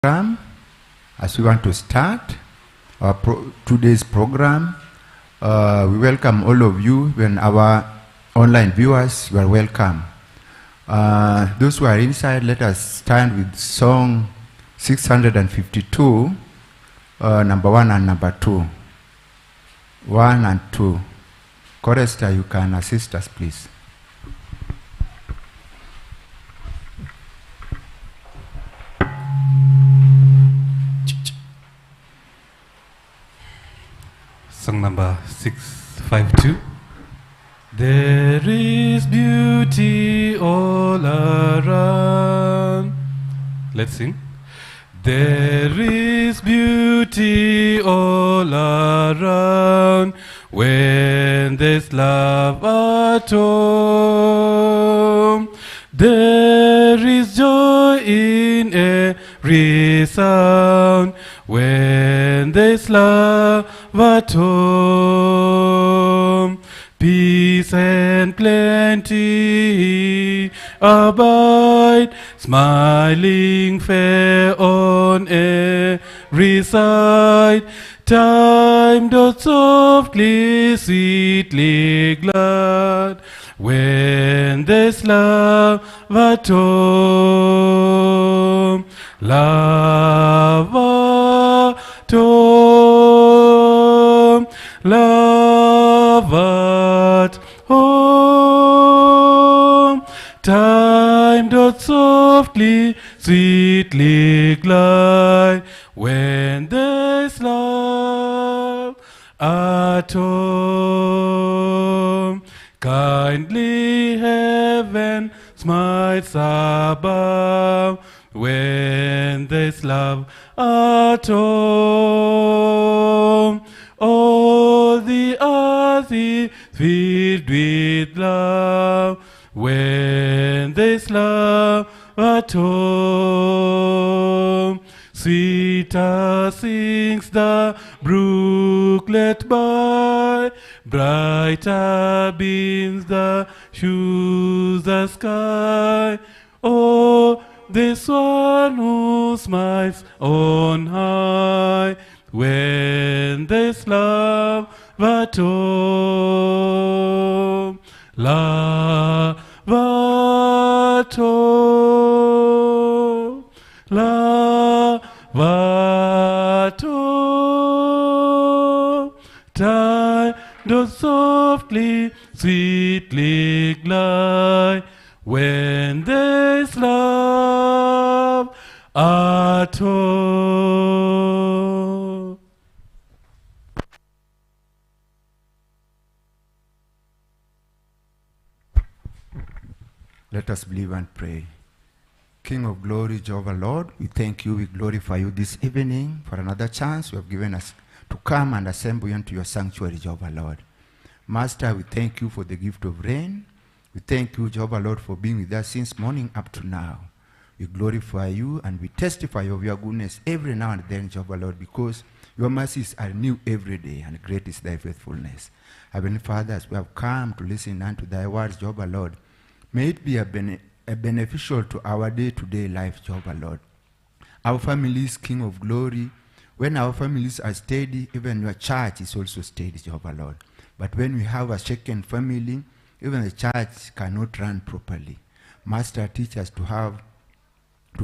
program. As we want to start our today's program, we welcome all of you. When our online viewers, you are welcome. Those who are inside, let us stand with song 652, number 1 and number 2. 1 and 2. Chorister, you can assist us, please. Song number 652. There is beauty all around. Let's sing. There is beauty all around when there's love at home. There is joy in every sound when there's love at home. Peace and plenty abide, smiling fair on every side. Time doth softly, sweetly glad when there's love at home. Love at home. Love at home. Time doth softly, sweetly glide when there's love at home. Kindly heaven smiles above when there's love at home. All the earth is filled with love when there's love at home. Sweeter sings the brooklet by, brighter beams the shoes the sky. Oh, this one who smiles on high when there's love at home. Love at home. Love at home. Time doth softly, sweetly glide when there's love at home. Let us believe and pray. King of glory, Jehovah Lord, we thank you, we glorify you this evening for another chance you have given us to come and assemble into your sanctuary, Jehovah Lord. Master, we thank you for the gift of rain. We thank you, Jehovah Lord, for being with us since morning up to now. We glorify you and we testify of your goodness every now and then, Jehovah Lord, because your mercies are new every day and great is thy faithfulness. Heavenly Father, as we have come to listen unto thy words, Jehovah Lord, may it be a beneficial to our day-to-day life, Jehovah Lord. Our families, King of glory, when our families are steady, even your church is also steady, Jehovah Lord. But when we have a shaken family, even the church cannot run properly. Master, teach us to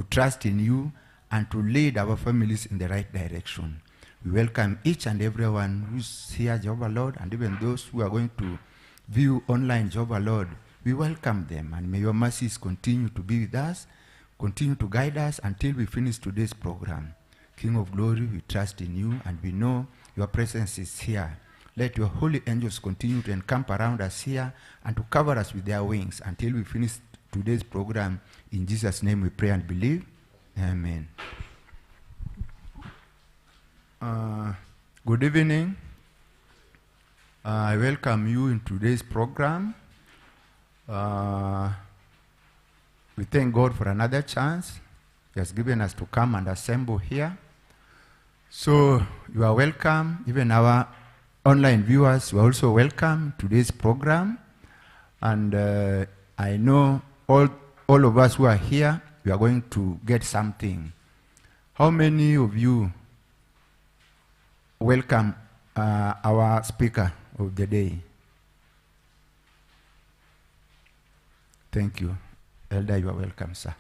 trust in you and to lead our families in the right direction. We welcome each and everyone who's here, Jehovah Lord, and even those who are going to view online, Jehovah Lord. We welcome them, and may your mercies continue to be with us, continue to guide us until we finish today's program. King of glory, we trust in you, and we know your presence is here. Let your holy angels continue to encamp around us here and to cover us with their wings until we finish today's program. In Jesus' name we pray and believe. Amen. Good evening. I welcome you in today's program. We thank God for another chance He has given us to come and assemble here. So you are welcome. Even our online viewers, you are also welcome to this program. And I know all of us who are here, we are going to get something How many of you welcome our speaker of the day? Thank you. Elder, you are welcome, sir.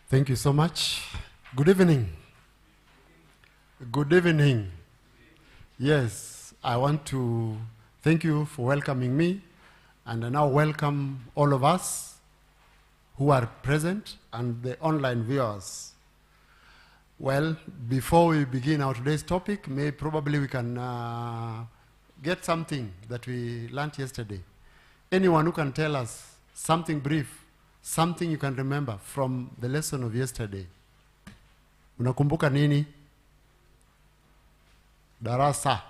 Thank you so much. Good evening. Good evening. Yes, I want to thank you for welcoming me, and I now welcome all of us who are present and the online viewers. Well, before we begin our today's topic, probably we can get something that we learned yesterday. Anyone who can tell us something brief, something you can remember from the lesson of yesterday. Unakumbuka nini? Darasa.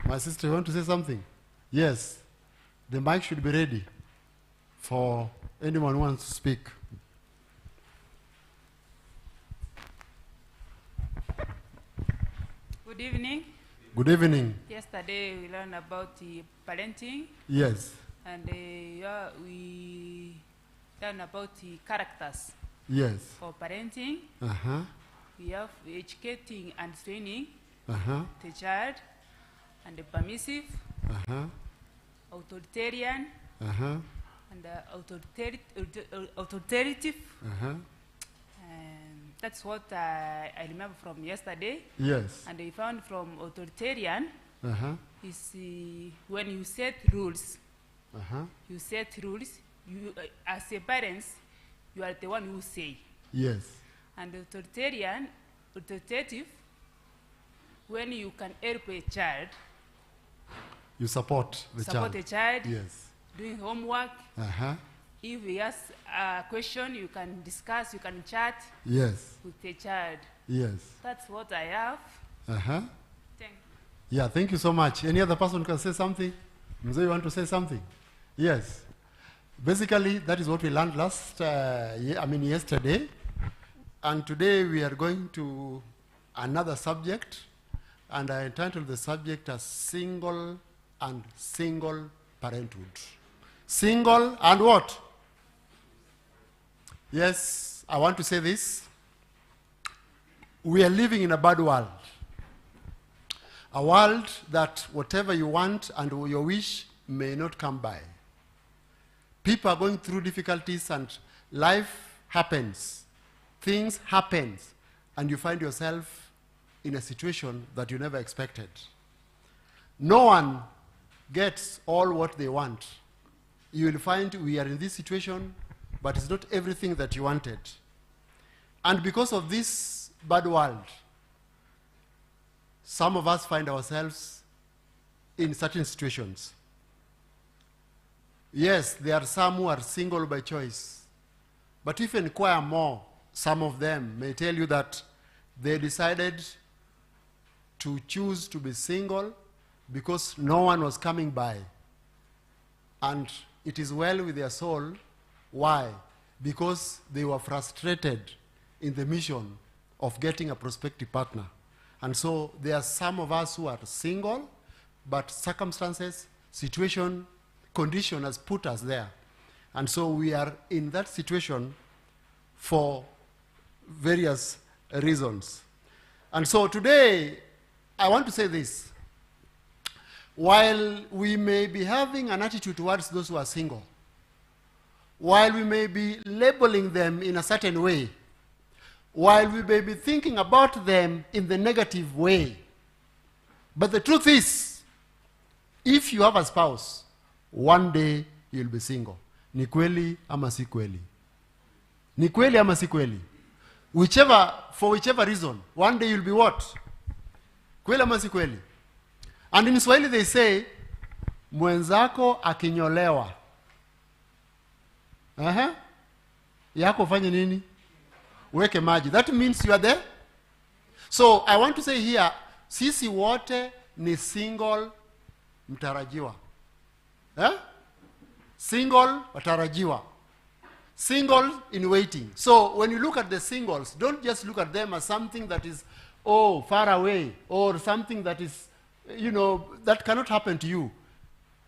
My sister, you want to say something? Yes. The mic should be ready for anyone who wants to speak. Good evening. Good evening. Yesterday we learned about parenting, Yes. and we learned about the characters Yes. for parenting. Uh-huh. We have educating and training Uh-huh. the child, and the permissive, Uh-huh. authoritarian, Uh-huh. and authoritative. Uh-huh. And that's what I remember from yesterday. Yes. And we found from authoritarian Uh-huh. is when you set rules. Uh-huh. You set rules. You, as a parents, you are the one who say. Yes. And authoritative, when you can help a child, You support the support child. a child, Yes. doing homework. Uh-huh. If he has a question, you can discuss, you can chat Yes. with the child. Yes. That's what I have. Uh-huh. Thank Yeah, thank you so much. Any other person can say something? Mzee, you want to say something? Yes. Basically, that is what we learned yesterday. And today we are going to another subject, and I entitled the subject as single and single parenthood. Single and what? Yes, I want to say this. We are living in a bad world. A world that whatever you want and your wish may not come by. People are going through difficulties and life happens. Things happen, and you find yourself in a situation that you never expected. No one gets all what they want. You will find we are in this situation, but it's not everything that you wanted. And because of this bad world, some of us find ourselves in certain situations. Yes, there are some who are single by choice. But if you inquire more, some of them may tell you that they decided to choose to be single because no one was coming by. And it is well with their soul. Why? Because they were frustrated in the mission of getting a prospective partner. And so there are some of us who are single, but circumstances, situation, condition has put us there. And so we are in that situation for various reasons. And so today, I want to say this. While we may be having an attitude towards those who are single, while we may be labeling them in a certain way, while we may be thinking about them in the negative way, but the truth is, if you have a spouse, one day you'll be single. Ni kweli ama si kweli? Ni kweli ama si kweli? For whichever reason, one day you'll be what? Kweli ama si kweli? And in Swahili they say, mwenzako akinyolewa. Yako fanye nini? Weke maji. That means you are there. So I want to say here, sisi wote ni single mtarajiwa. Single watarajiwa. Single in waiting. So when you look at the singles, don't just look at them as something that is, far away, or something that is, that cannot happen to you.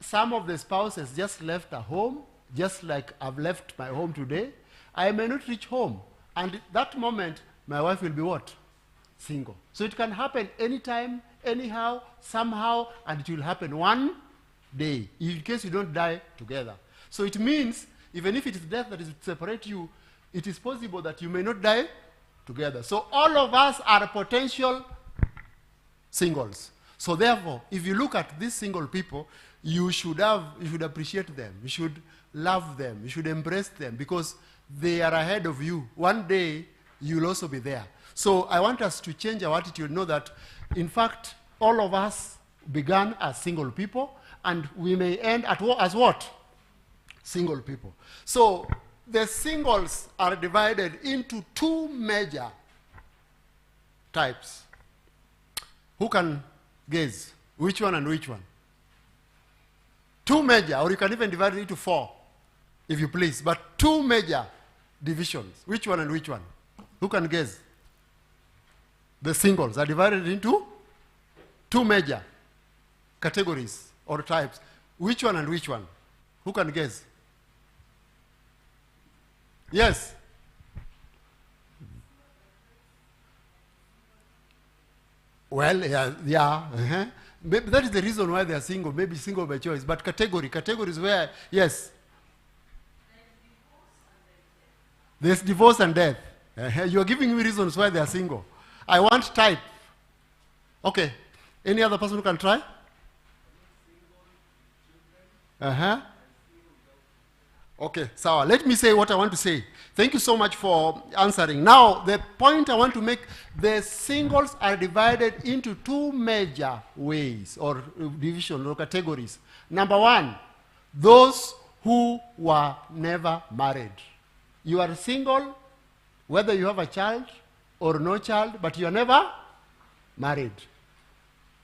some of the spouses just left a home, just like I've left my home today. I may not reach home. And at that moment, my wife will be what? Single. So it can happen anytime, anyhow, somehow, and it will happen one day, in case you don't die together. So it means, even if it is death that is to separate you, it is possible that you may not die together. So all of us are potential singles. So therefore, if you look at these single people, you should appreciate them. You should love them. You should embrace them, because they are ahead of you. One day, you'll also be there. So I want us to change our attitude, know that, in fact, all of us began as single people, and we may end as what? Single people. So the singles are divided into two major types. Who can guess which one and which one? Two major, or you can even divide it into four, if you please, but two major divisions. Which one and which one? Who can guess? The singles are divided into two major categories or types. Which one and which one? Who can guess? Yes? Well, yeah. Maybe that is the reason why they are single, maybe single by choice. But categories where, yes. There's divorce and death. You are giving me reasons why they are single. I want type. Okay. Any other person who can try? Okay, so let me say what I want to say. Thank you so much for answering. Now, the point I want to make, the singles are divided into two major ways or divisions or categories. Number one, those who were never married. You are single, whether you have a child or no child, but you are never married.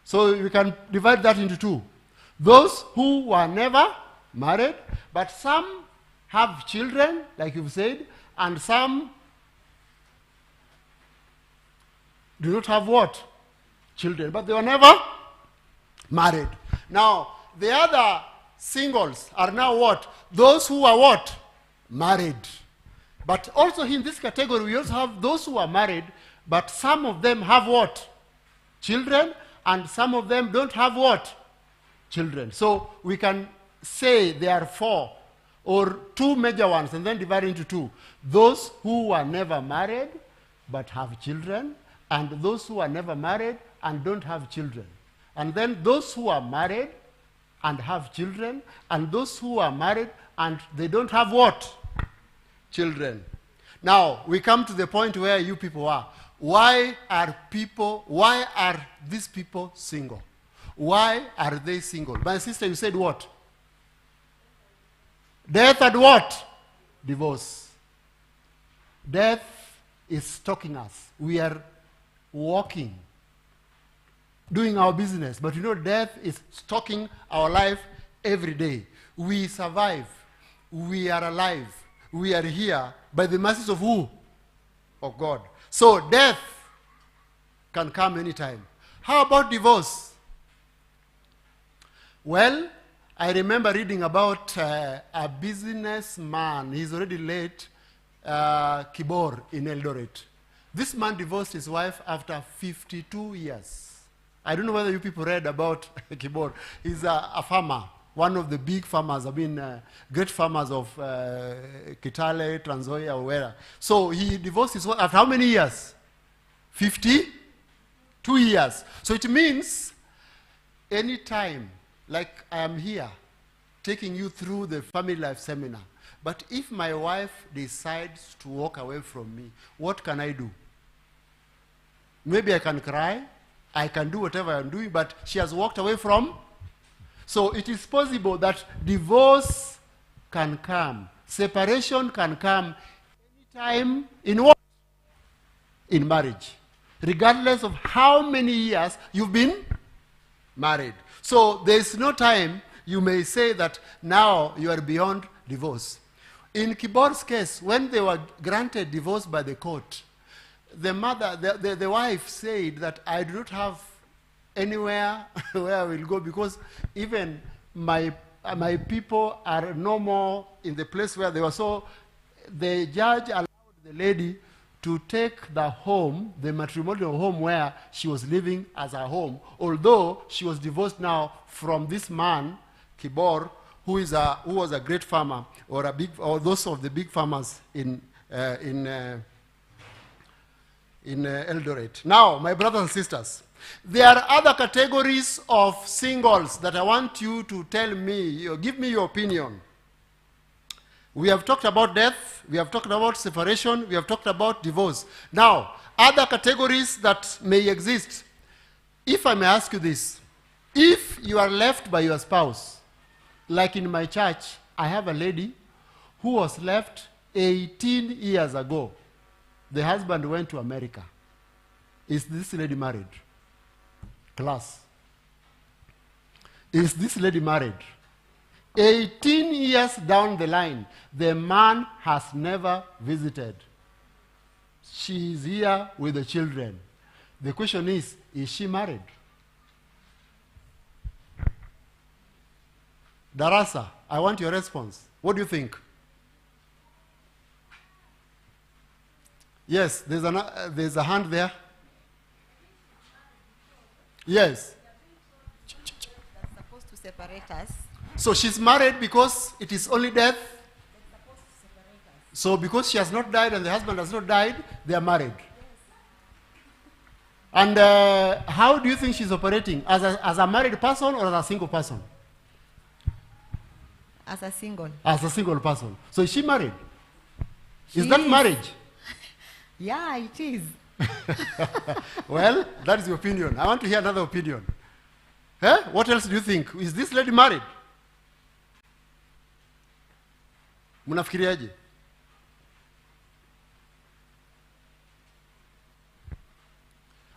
So we can divide that into two. Those who were never married, but some have children, like you've said, and some do not have what? Children, but they were never married. Now, the other singles are now what? Those who are what? Married. But also in this category, we also have those who are married, but some of them have what? Children, and some of them don't have what? Children. So we can say there are four or two major ones, and then divide into two. Those who were never married but have children, and those who are never married and don't have children. And then those who are married and have children, and those who are married and they don't have what? Children. Now, we come to the point where you people are. Why are these people single? Why are they single? My sister, you said what? Death and what? Divorce. Death is stalking us. We are walking, doing our business, but you know death is stalking our life every day. We survive. We are alive. We are here by the mercies of who? Of God. So death can come anytime. How about divorce? Well, I remember reading about a businessman. He's already late, Kibor in Eldoret. This man divorced his wife after 52 years. I don't know whether you people read about Kibor. He's a farmer, one of the big farmers. I mean, great farmers of Kitale, Trans Nzoia, or where. So he divorced his wife after how many years? 52 years. So it means any time, like I am here, taking you through the family life seminar. But if my wife decides to walk away from me, what can I do? Maybe I can cry, I can do whatever I'm doing, but she has walked away from. So it is possible that divorce can come, separation can come anytime in what? In marriage. Regardless of how many years you've been married. So there is no time you may say that now you are beyond divorce. In Kibor's case, when they were granted divorce by the court, the mother, the wife said that I do not have anywhere where I will go, because even my my people are no more in the place where they were. So the judge allowed the lady to take the home, the matrimonial home where she was living as her home, although she was divorced now from this man, Kibor, who was a great farmer, or those of the big farmers in Eldoret. Now, my brothers and sisters, there are other categories of singles that I want you to tell me, give me your opinion. We have talked about death, we have talked about separation, we have talked about divorce. Now, other categories that may exist. If I may ask you this, if you are left by your spouse, like in my church, I have a lady who was left 18 years ago. The husband went to America. Is this lady married? Class. Is this lady married? 18 years down the line, the man has never visited. She is here with the children. The question is she married? Darasa, I want your response. What do you think? Yes, there's a hand there. Yes. That's supposed to separate us. So she's married because it is only death. So because she has not died and the husband has not died, they are married. And how do you think she's operating? As a married person or as a single person? As a single. As a single person. So is she married? Is She that is. marriage? Yeah, it is. Well, that is your opinion. I want to hear another opinion. Eh? What else do you think? Is this lady married? Mnafikiriaje?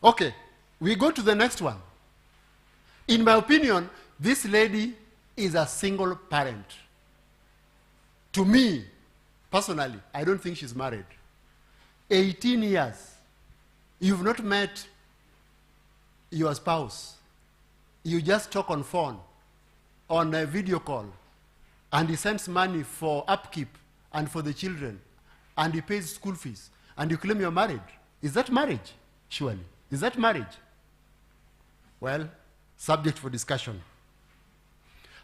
Okay, we go to the next one. In my opinion, this lady is a single parent. To me, personally, I don't think she's married. 18 years. You've not met your spouse. You just talk on phone, on a video call, and he sends money for upkeep and for the children, and he pays school fees, and you claim you're married. Is that marriage? Surely. Is that marriage? Well, subject for discussion.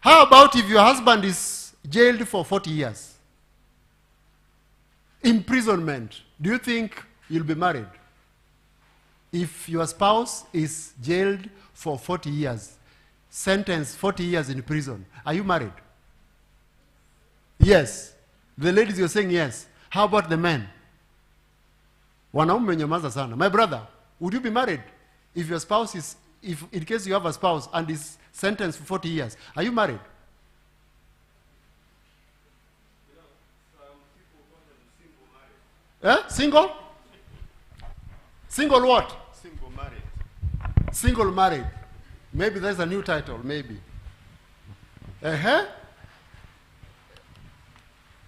How about if your husband is jailed for 40 years? Imprisonment. Do you think you'll be married? If your spouse is jailed for 40 years, sentenced 40 years in prison, are you married? Yes. The ladies, you're saying yes. How about the men? Wanaume nyamaza sana. My brother, would you be married if your spouse is, if in case you have a spouse and is sentenced for 40 years, are you married? Single? Single what? Single married. Single married. Maybe there's a new title, maybe.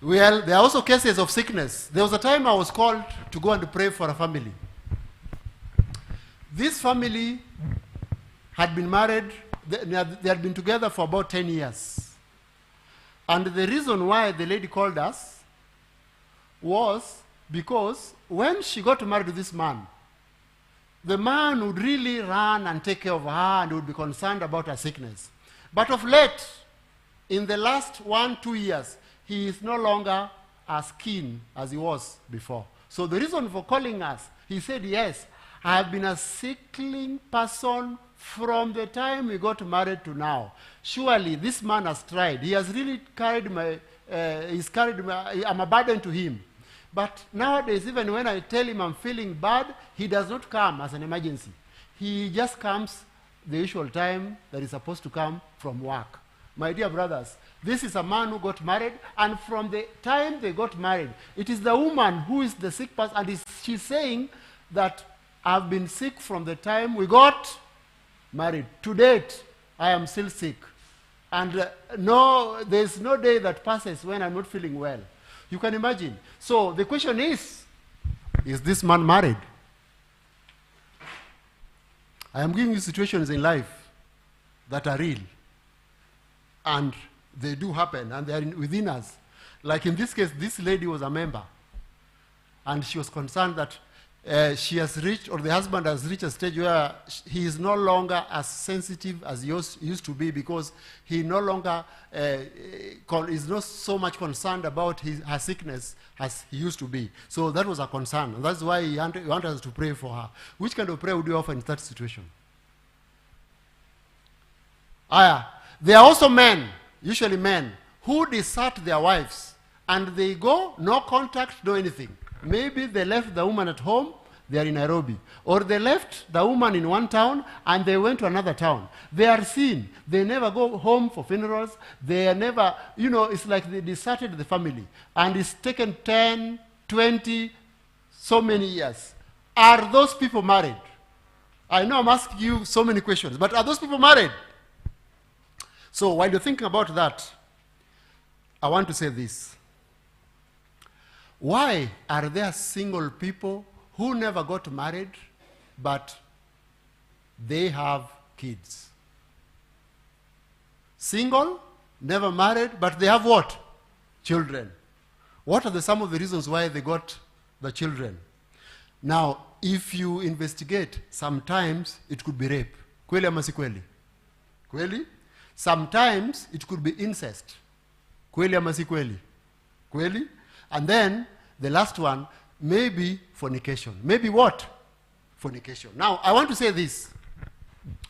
Well, there are also cases of sickness. There was a time I was called to go and pray for a family. This family had been married, they had been together for about 10 years. And the reason why the lady called us was because when she got married to this man, the man would really run and take care of her and would be concerned about her sickness. But of late, in the last 1-2 years, he is no longer as keen as he was before. So the reason for calling us, he said, yes, I have been a sickling person from the time we got married to now. Surely this man has tried. He has really carried I'm a burden to him. But nowadays, even when I tell him I'm feeling bad, he does not come as an emergency. He just comes the usual time that he's supposed to come from work. My dear brothers, this is a man who got married, and from the time they got married, it is the woman who is the sick person, and she's saying that I've been sick from the time we got married. To date, I am still sick. And there's no day that passes when I'm not feeling well. You can imagine. So the question is this man married? I am giving you situations in life that are real. And They do happen, and they are within us. Like in this case, this lady was a member, and she was concerned that she has reached, or the husband has reached a stage where he is no longer as sensitive as he used to be, because he no longer is not so much concerned about her sickness as he used to be. So that was a concern, and that's why he wanted us to pray for her. Which kind of prayer would you offer in that situation? There are also men, usually men, who desert their wives, and they go, no contact, no anything. Maybe they left the woman at home, they are in Nairobi. Or they left the woman in one town and they went to another town. They are seen. They never go home for funerals. They are never, it's like they deserted the family. And it's taken 10, 20, so many years. Are those people married? I know I'm asking you so many questions, but are those people married? So while you're thinking about that, I want to say this. Why are there single people who never got married, but they have kids? Single, never married, but they have what? Children. What are some of the reasons why they got the children? Now, if you investigate, sometimes it could be rape. Kweli ama si kweli? Kweli? Sometimes it could be incest. Kweli ama si kweli? Kweli? And then, the last one, maybe fornication. Maybe what? Fornication. Now, I want to say this,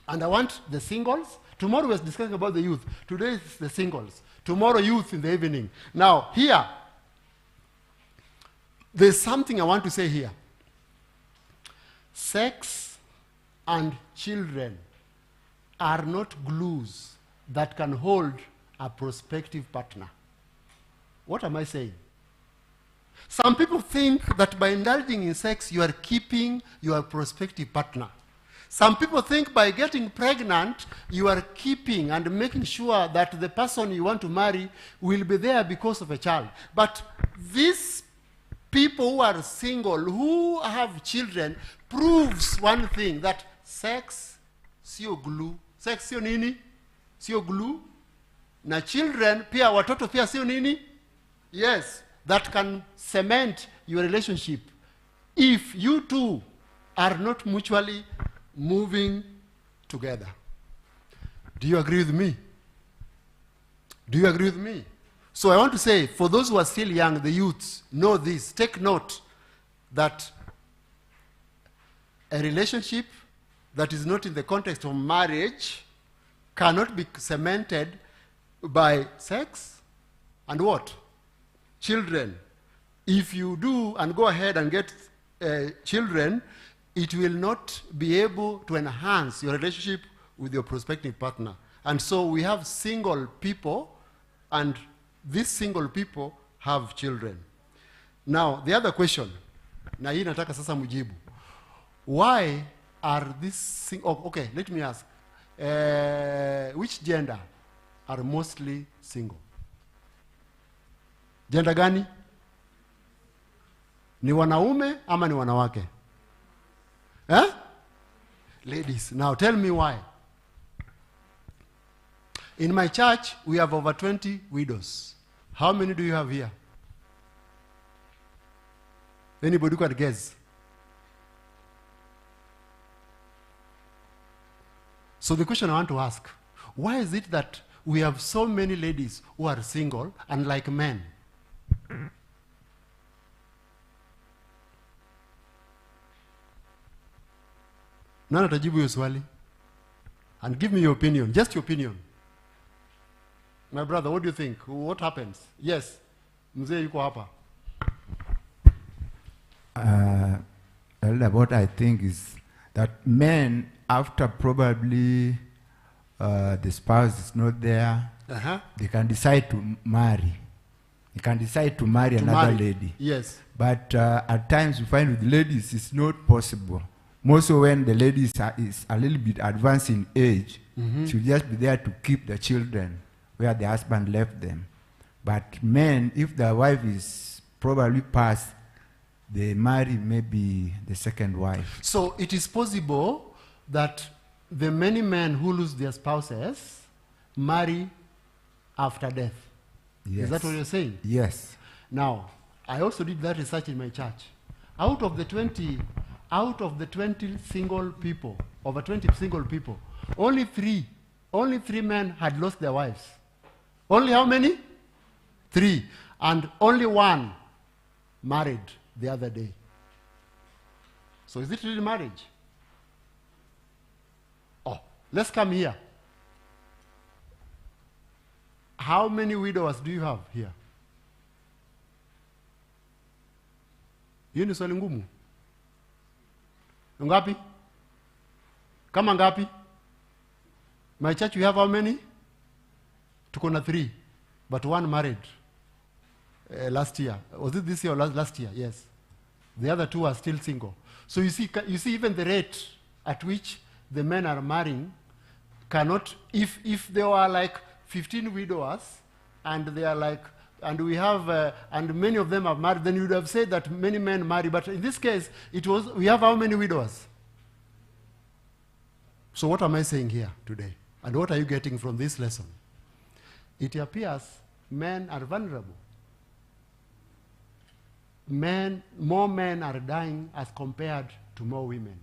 and I want the singles. Tomorrow we're discussing about the youth. Today is the singles. Tomorrow, youth in the evening. Now, here, there's something I want to say here. Sex and children are not glues that can hold a prospective partner. What am I saying? Some people think that by indulging in sex, you are keeping your prospective partner. Some people think by getting pregnant, you are keeping and making sure that the person you want to marry will be there because of a child. But these people who are single, who have children, proves one thing, that sex, sio glue. Sex sio nini? Sio glue. Na children, pia watoto pia sio nini? Yes. That can cement your relationship if you two are not mutually moving together. Do you agree with me? Do you agree with me? So I want to say, for those who are still young, the youths, know this, take note that a relationship that is not in the context of marriage cannot be cemented by sex and what? Children. If you do and go ahead and get children, it will not be able to enhance your relationship with your prospective partner. And so we have single people, and these single people have children. Now, the other question, na hii nataka sasa mujibu. Why are these okay, let me ask. Which gender are mostly single? Gender gani? Ni wanaume ama ni wanawake? Eh? Ladies. Now tell me why. In my church, we have over 20 widows. How many do you have here? Anybody could guess? So the question I want to ask, why is it that we have so many ladies who are single, unlike men? Nana tajibu hiyo swali. And give me your opinion, just your opinion. My brother, what do you think? What happens? Yes. Mzee yuko hapa. What I think is that men, after probably the spouse is not there, they can decide to marry. They can decide to marry another lady. Yes. But at times we find with ladies it's not possible. Mostly when the lady is a little bit advanced in age, she'll just be there to keep the children where the husband left them. But men, if the wife is probably past, they marry maybe the second wife. So it is possible that the many men who lose their spouses marry after death. Yes. Is that what you're saying? Yes. Now, I also did that research in my church. Out of the 20 single people, over 20 single people, only three men had lost their wives. Only how many? 3. And only one married the other day. So is it really marriage? Oh, let's come here. How many widowers do you have here? Hiyo ni swali ngumu. Ngapi? Kama ngapi? My church, we have how many? Tuko na 3, but one married last year. Was it this year or last year? Yes. The other 2 are still single. So you see even the rate at which the men are marrying cannot, if there were like 15 widowers and they are like, and we have, and many of them are married, then you would have said that many men marry. But in this case, we have how many widowers? So what am I saying here today? And what are you getting from this lesson? It appears men are vulnerable. More men are dying as compared to more women.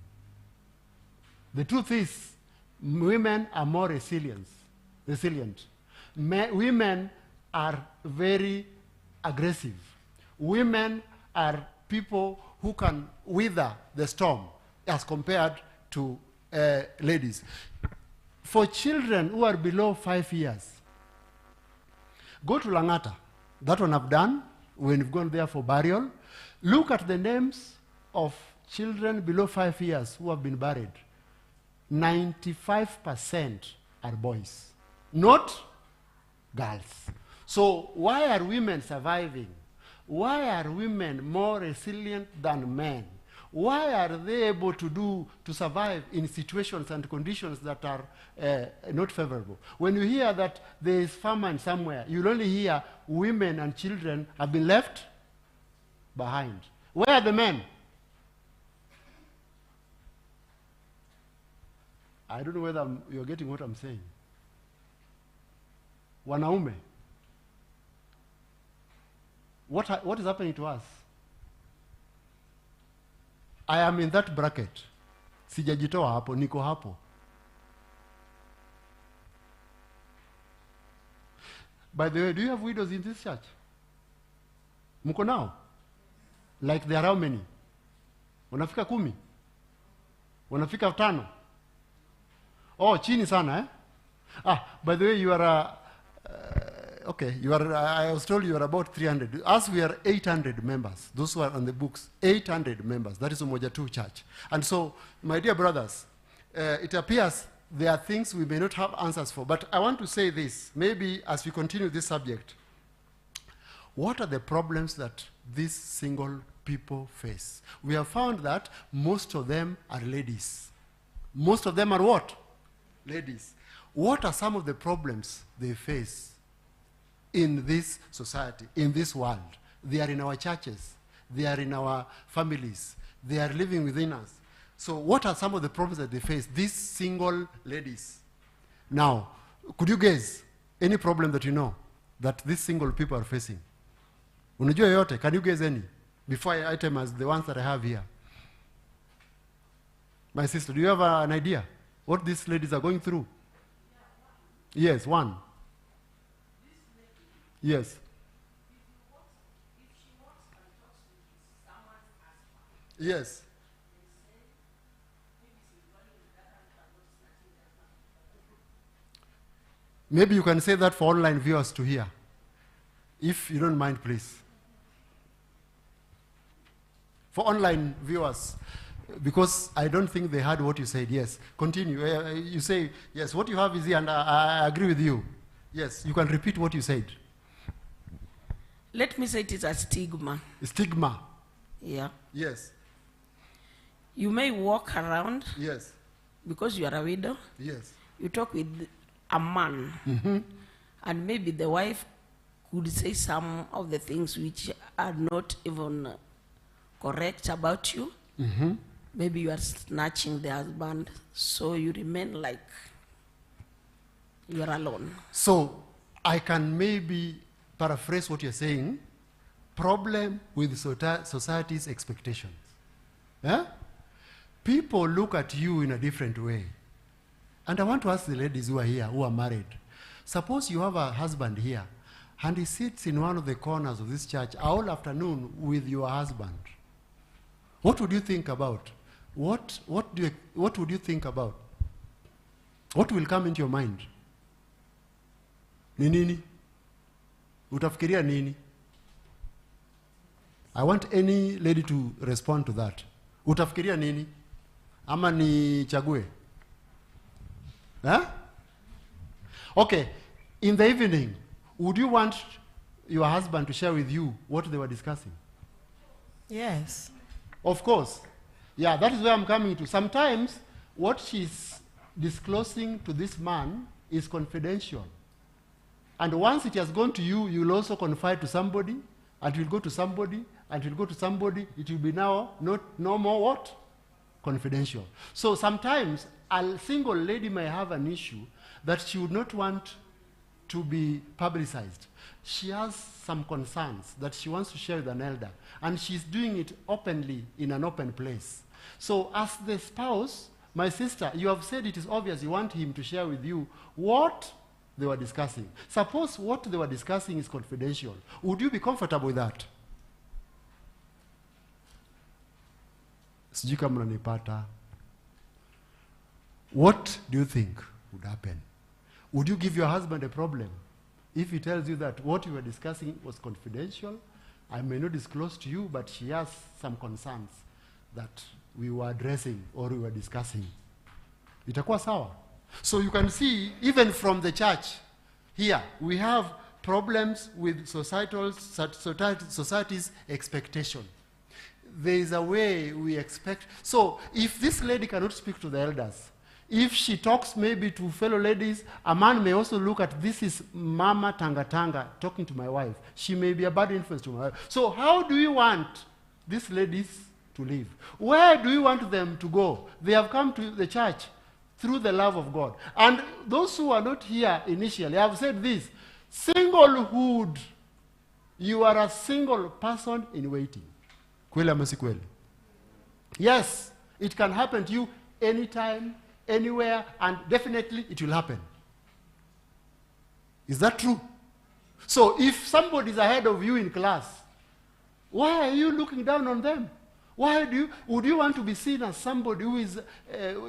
The truth is, women are more resilient. Women are very aggressive. Women are people who can weather the storm as compared to ladies. For children who are below 5 years, go to Langata. That one I've done when you've gone there for burial. Look at the names of children below 5 years who have been buried. 95% are boys, not girls. So why are women surviving? Why are women more resilient than men? Why are they able to survive in situations and conditions that are not favorable? When you hear that there is famine somewhere, you'll only hear women and children have been left behind. Where are the men? I don't know whether you're getting what I'm saying. Wanaume. What is happening to us? I am in that bracket. Sijajitoa hapo, niko hapo. By the way, do you have widows in this church? Mko nao? Like there are how many? Wanafika 10? Wanafika 5? Oh, chini sana, eh? By the way, you are okay, I was told you are about 300. Us, we are 800 members. Those who are on the books, 800 members. That is Umoja 2 Church. And so, my dear brothers, it appears there are things we may not have answers for. But I want to say this, maybe as we continue this subject, what are the problems that these single people face? We have found that most of them are ladies. Most of them are what? Ladies. What are some of the problems they face in this society, in this world? They are in our churches. They are in our families. They are living within us. So what are some of the problems that they face, these single ladies? Now, could you guess any problem that you know that these single people are facing? Unajua yote? Can you guess any? Before I itemize the ones that I have here. My sister, do you have an idea what these ladies are going through? Yes, one. Yes. Yes. Maybe you can say that for online viewers to hear. If you don't mind, please. For online viewers, because I don't think they heard what you said. Yes, continue. You say, yes, what you have is here, and I agree with you. Yes, you can repeat what you said. Let me say it is a stigma. Stigma. Yeah. Yes. You may walk around. Yes. Because you are a widow. Yes. You talk with a man. Mm-hmm. And maybe the wife could say some of the things which are not even correct about you. Mm-hmm. Maybe you are snatching the husband, so you remain like you are alone. So, I can maybe paraphrase what you're saying. Problem with society's expectations. Eh? People look at you in a different way. And I want to ask the ladies who are here, who are married. Suppose you have a husband here, and he sits in one of the corners of this church all afternoon with your husband. What would you think about? What would you think about? What will come into your mind? Ni nini? Utafikiria nini? I want any lady to respond to that. Utafikiria nini? Ama ni chague? Huh? Okay, in the evening, would you want your husband to share with you what they were discussing? Yes. Of course. Yeah, that is where I'm coming to. Sometimes what she's disclosing to this man is confidential. And once it has gone to you, you'll also confide to somebody, and it will go to somebody, and it will go to somebody. It will be now no more what? Confidential. So sometimes a single lady may have an issue that she would not want to be publicized. She has some concerns that she wants to share with an elder, and she's doing it openly in an open place. So as the spouse, my sister, you have said it is obvious you want him to share with you what they were discussing. Suppose what they were discussing is confidential. Would you be comfortable with that? Sijui kama mnanipata. What do you think would happen? Would you give your husband a problem if he tells you that what you were discussing was confidential? I may not disclose to you, but she has some concerns that we were addressing or we were discussing. Itakuwa sawa? So you can see, even from the church here, we have problems with society's expectation. There is a way we expect. So if this lady cannot speak to the elders, if she talks maybe to fellow ladies, a man may also look at, this is Mama Tanga Tanga talking to my wife. She may be a bad influence to my wife. So how do you want these ladies to live? Where do you want them to go? They have come to the church through the love of God. And those who are not here initially, I have said this, singlehood, you are a single person in waiting. Kweli ama si kweli? Yes, it can happen to you anytime, anywhere, and definitely it will happen. Is that true? So if somebody is ahead of you in class, why are you looking down on them? Would you want to be seen as somebody who is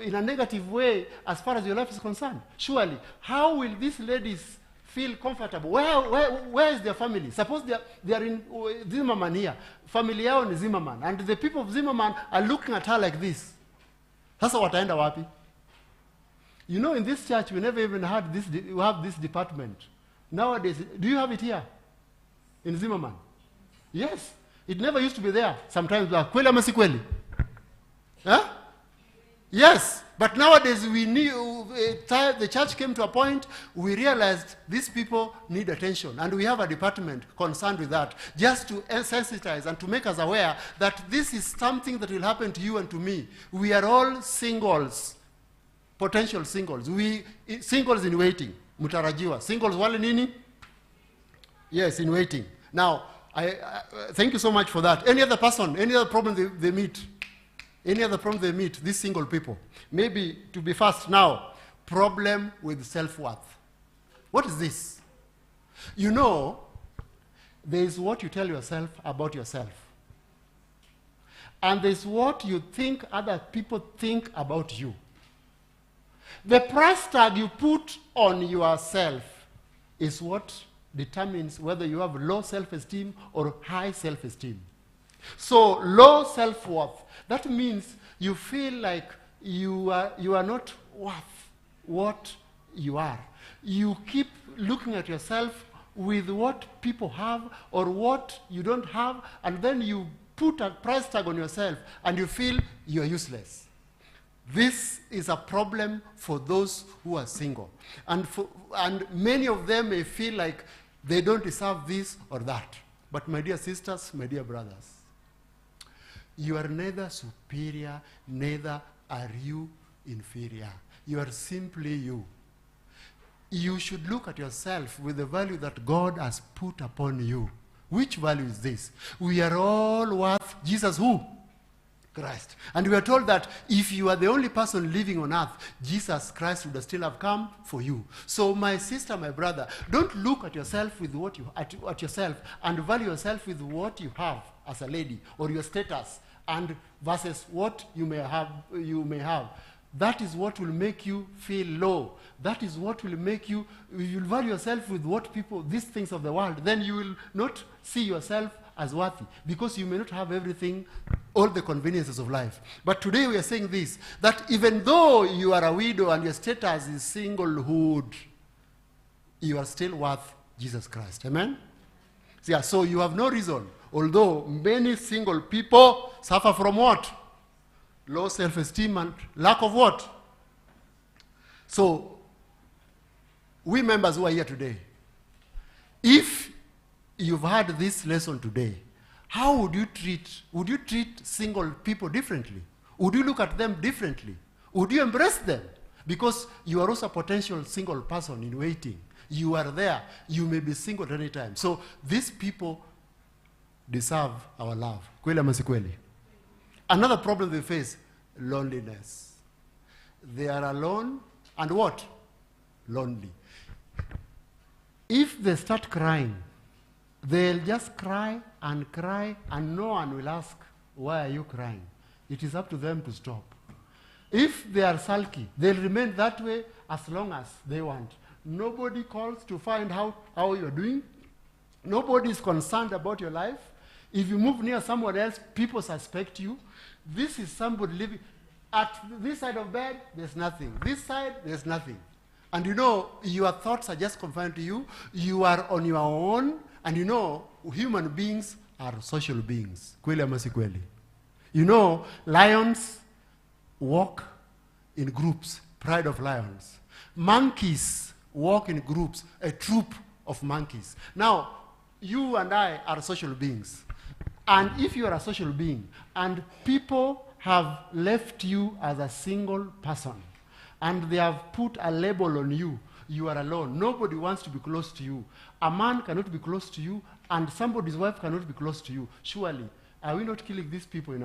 in a negative way as far as your life is concerned? Surely, how will these ladies feel comfortable? Where is their family? Suppose they are in Zimmerman here. Family yao ni Zimmerman. And the people of Zimmerman are looking at her like this. Sasa wataenda wapi? You know, in this church, we never even had this, we have this department. Nowadays, do you have it here? In Zimmerman? Yes. It never used to be there. Sometimes, kweli ama si kweli? Huh? Yes. But nowadays, we knew, the church came to a point, we realized these people need attention. And we have a department concerned with that, just to sensitize and to make us aware that this is something that will happen to you and to me. We are all singles, potential singles. Singles in waiting, mutarajiwa. Singles wale nini? Yes, in waiting. Now, I thank you so much for that. Any other person, any other problem they meet? Any other problem they meet, these single people? Maybe, to be fast now, problem with self-worth. What is this? You know, there is what you tell yourself about yourself. And there is what you think other people think about you. The price tag you put on yourself is what determines whether you have low self-esteem or high self-esteem. So low self-worth, that means you feel like you are not worth what you are. You keep looking at yourself with what people have or what you don't have, and then you put a price tag on yourself and you feel you're useless. This is a problem for those who are single. And many of them may feel like they don't deserve this or that. But my dear sisters, my dear brothers, you are neither superior, neither are you inferior. You are simply you. you should look at yourself with the value that God has put upon you. Which value is this? We are all worth Jesus who? Christ. And we are told that if you are the only person living on earth, Jesus Christ would still have come for you. So my sister, my brother, don't look at yourself with what you at yourself and value yourself with what you have as a lady or your status and versus what you may have. That is what will make you feel low. That is what will make you value yourself with what people, these things of the world. Then you will not see yourself as worthy because you may not have everything, all the conveniences of life. But today we are saying this, that even though you are a widow and your status is singlehood, you are still worth Jesus Christ. Amen? Yeah, so you have no reason, although many single people suffer from what? Low self-esteem and lack of what? So, we members who are here today, if you've had this lesson today, how would you treat single people differently? Would you look at them differently? Would you embrace them? Because you are also a potential single person in waiting. You are there. You may be single at any time. So these people deserve our love. Kweli ama si kweli? Another problem they face, loneliness. They are alone and what? Lonely. If they start crying, they'll just cry and no one will ask, why are you crying? It is up to them to stop. If they are sulky, they'll remain that way as long as they want. Nobody calls to find how you're doing. Nobody is concerned about your life. If you move near someone else, people suspect you. This is somebody living. At this side of bed, there's nothing. This side, there's nothing. And you know, your thoughts are just confined to you. You are on your own. And you know, human beings are social beings. Kweli ama si kweli? You know, lions walk in groups. Pride of lions. Monkeys walk in groups. A troop of monkeys. Now, you and I are social beings. And if you are a social being, and people have left you as a single person, and they have put a label on you, you are alone. Nobody wants to be close to you. A man cannot be close to you, and somebody's wife cannot be close to you. Surely, are we not killing these people in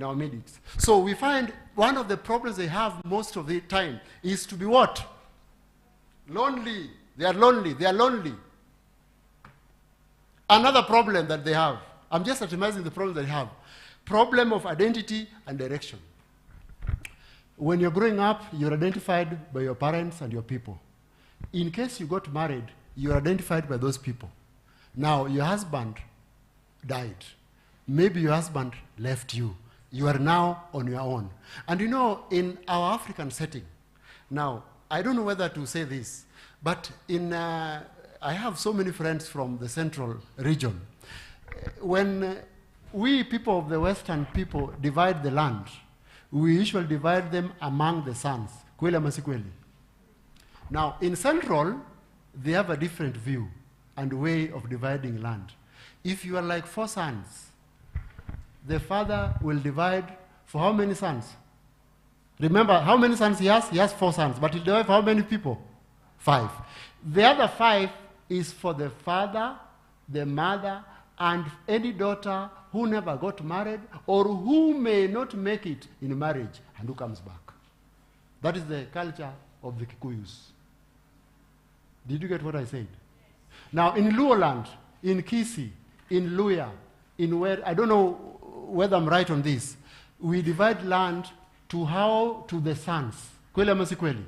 our midst? So we find one of the problems they have most of the time is to be what? Lonely. They are lonely. They are lonely. Another problem that they have, I'm just atomizing the problem they have, problem of identity and direction. When you're growing up, you're identified by your parents and your people. In case you got married, you're identified by those people. Now, your husband died. Maybe your husband left you. You are now on your own. And you know, in our African setting, now, I don't know whether to say this, but I have so many friends from the central region. When we people of the Western people divide the land, we usually divide them among the sons. Kweli ama si kweli? Now, in Central, they have a different view and way of dividing land. If you are like 4 sons, the father will divide for how many sons? Remember, how many sons he has? He has 4 sons, but he'll divide for how many people? 5. The other 5 is for the father, the mother, and any daughter who never got married or who may not make it in marriage and who comes back. That is the culture of the Kikuyus. Did you get what I said? Now, in Luo land, in Kisii, in Luya, in where, I don't know whether I'm right on this, we divide land to the sons. Kweli ama si kweli?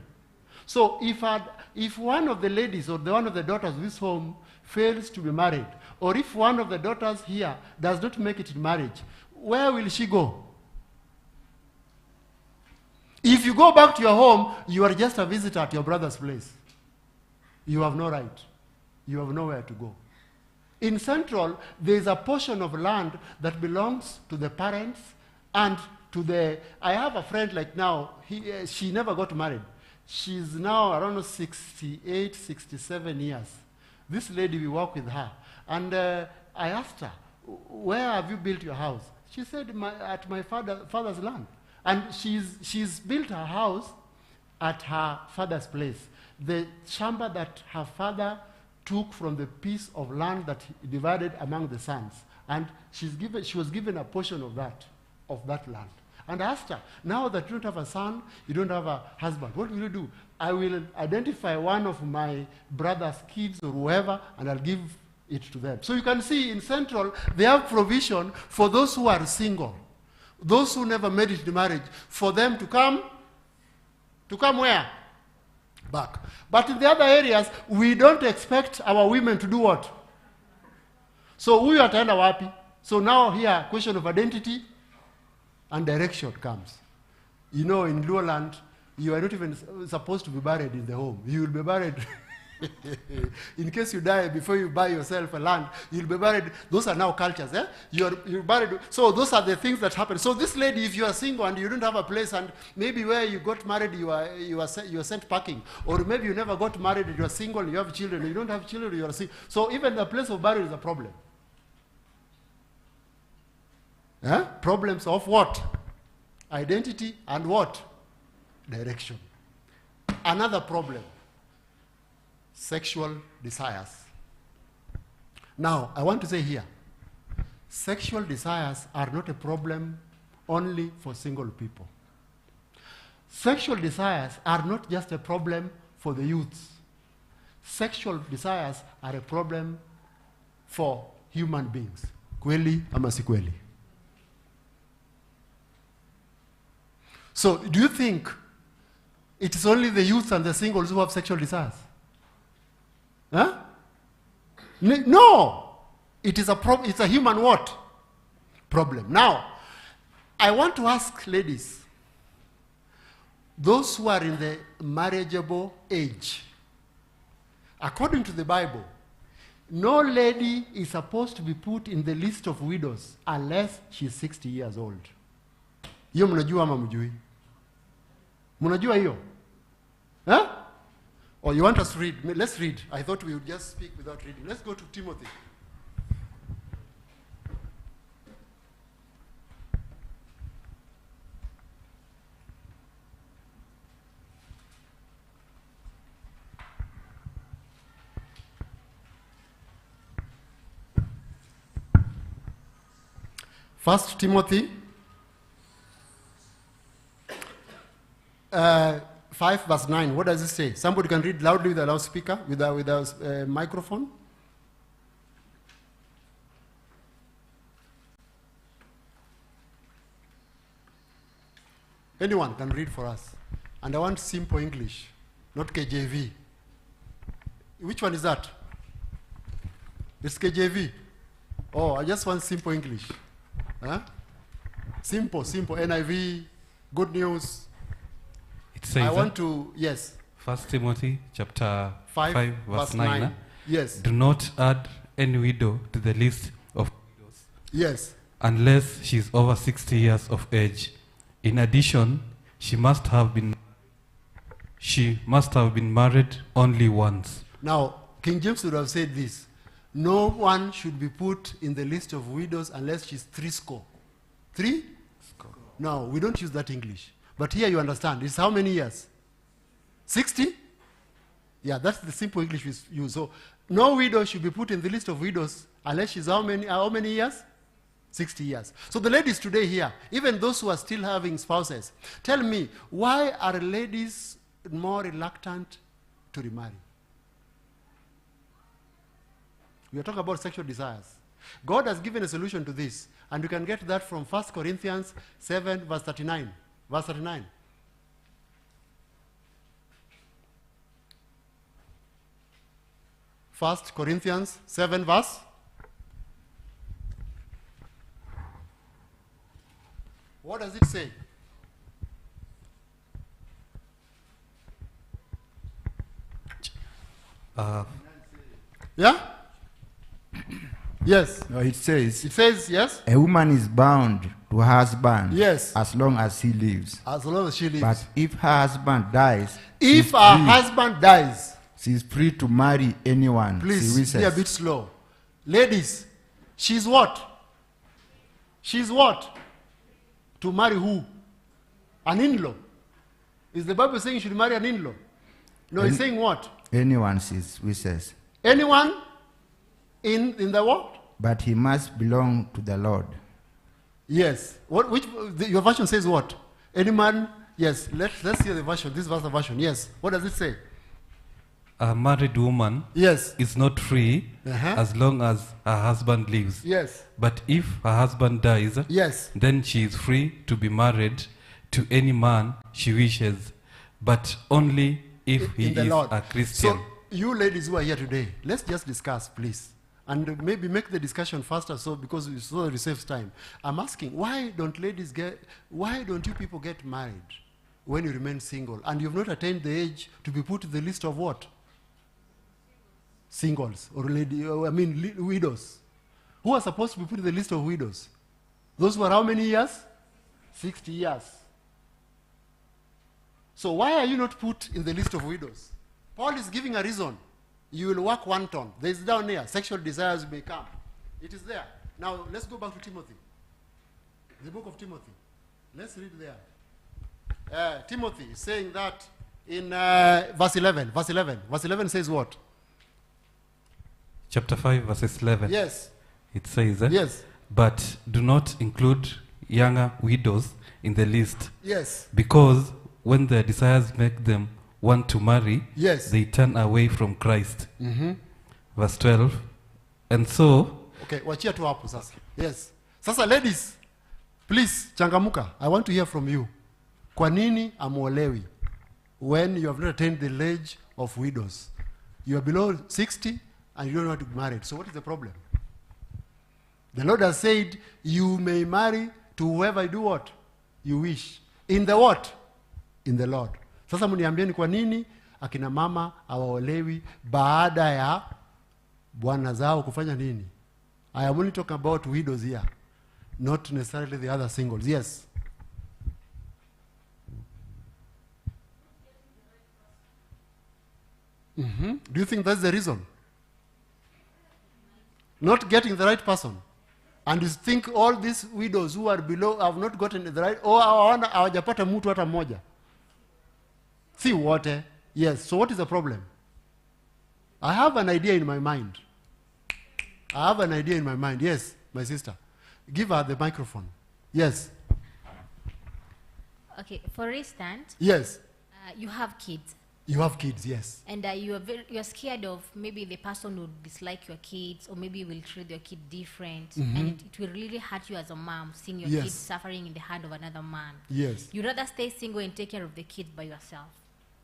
So if one of the ladies or one of the daughters of this home fails to be married, or if one of the daughters here does not make it in marriage, where will she go? If you go back to your home, you are just a visitor at your brother's place. You have no right. You have nowhere to go. In Central, there is a portion of land that belongs to the parents and to the... I have a friend like now, she never got married. She's now around 68, 67 years. This lady, we work with her. And I asked her, where have you built your house? She said, at my father's land. And she's built her house at her father's place. the shamba that her father took from the piece of land that he divided among the sons. And she was given a portion of that land. And I asked her, now that you don't have a son, you don't have a husband, what will you do? I will identify one of my brother's kids or whoever, and I'll give it to them. So you can see in Central, they have provision for those who are single, those who never made it to marriage, for them to come where? Back. But in the other areas, we don't expect our women to do what? So huyu ataenda wapi? So now here, question of identity and direction comes. You know, in Luoland, you are not even supposed to be buried in the home. You will be buried, in case you die before you buy yourself a land, you'll be buried. Those are now cultures. You're buried. So those are the things that happen. So this lady, if you are single and you don't have a place, and maybe where you got married, you are sent packing. Or maybe you never got married and you are single and you have children. You don't have children, you are single. So even the place of burial is a problem. Problems of what? Identity and what? Direction. Another problem, sexual desires. Now, I want to say here, sexual desires are not a problem only for single people. Sexual desires are not just a problem for the youths. Sexual desires are a problem for human beings. Kweli ama si kweli? So, do you think it is only the youths and the singles who have sexual desires? No! It is it's a human what? Problem. Now, I want to ask ladies, those who are in the marriageable age, according to the Bible, no lady is supposed to be put in the list of widows unless she is 60 years old. Hiyo mnajua ama mjui? Mnajua hiyo? Or you want us to read? Let's read. I thought we would just speak without reading. Let's go to Timothy. First Timothy 5 verse 9. What does it say? Somebody can read loudly with a loudspeaker, with a microphone. Anyone can read for us. And I want simple English, not KJV. Which one is that? It's KJV. Oh, I just want simple English. Simple, NIV, good news. It says I want to, yes. 1 Timothy chapter 5 verse 9. Yes. Do not add any widow to the list of widows. Yes. Unless she is over 60 years of age. In addition, she must have been married only once. Now, King James would have said this. No one should be put in the list of widows unless she's 30. 3? No, we don't use that English. But here you understand. It's how many years? 60? Yeah, that's the simple English we use. So, no widow should be put in the list of widows unless she's how many years? 60 years. So the ladies today here, even those who are still having spouses, tell me, why are ladies more reluctant to remarry? We are talking about sexual desires. God has given a solution to this, and you can get that from 1 Corinthians 7 verse 39. Verse 39. First Corinthians 7 verse. What does it say? Yeah? Yes. No, it says, It says yes? a woman is bound to her husband Yes. as long as he lives. As long as she lives. But if her husband dies, If her husband dies, she is free to marry anyone she please wishes. be a bit slow. Ladies, she's what? She's what? To marry who? An in-law. Is the Bible saying you should marry an in-law? No, he's saying what? Anyone sees wishes. Anyone in the world? But he must belong to the Lord. Yes. Your version says what? Any man? Yes. Let's hear the version. This was the version. Yes. What does it say? A married woman Yes. is not free as long as her husband lives. Yes. But if her husband dies, Yes. then she is free to be married to any man she wishes, but only if he In the is Lord. a Christian. So, you ladies who are here today, let's just discuss, please. And maybe make the discussion faster so it saves time. I'm asking, why don't you people get married when you remain single and you've not attained the age to be put in the list of what? Singles or widows. Who are supposed to be put in the list of widows? Those who are how many years? 60 years. So why are you not put in the list of widows? Paul is giving a reason. You will work one ton. There is down here, sexual desires may come. It is there. Now let's go back to Timothy. The book of Timothy. Let's read there. Timothy is saying that in verse 11. Verse 11. Verse 11 says what? Chapter 5, verses 11. Yes. It says, Yes. But do not include younger widows in the list, Yes. because when their desires make them want to marry, Yes. they turn away from Christ. Verse 12. And so, Okay, wachia tu hapo sasa. Yes. Sasa ladies, please changamuka. I want to hear from you. Kwa nini amuolewi when you have not attained the age of widows? You are below 60 and you don't want to be married. So what is the problem? The Lord has said you may marry to whoever you do what? You wish. In the what? In the Lord. Sasa mniambieni kwa nini akina mama hawaolewi baada ya bwana zao kufanya nini? I am only talking about widows here, not necessarily the other singles. Yes. Do you think that's the reason? Not getting the right person. And you think all these widows who are below have not gotten the right, or hawajapata mtu hata mmoja. See what? Yes. So what is the problem? I have an idea in my mind. Yes, my sister. Give her the microphone. Yes. Okay, for instance, Yes. You have kids, You have kids, yes. and you are scared of maybe the person would dislike your kids, or maybe will treat your kid different, and it will really hurt you as a mom seeing your Yes. kids suffering in the hand of another man. Yes. You'd rather stay single and take care of the kids by yourself.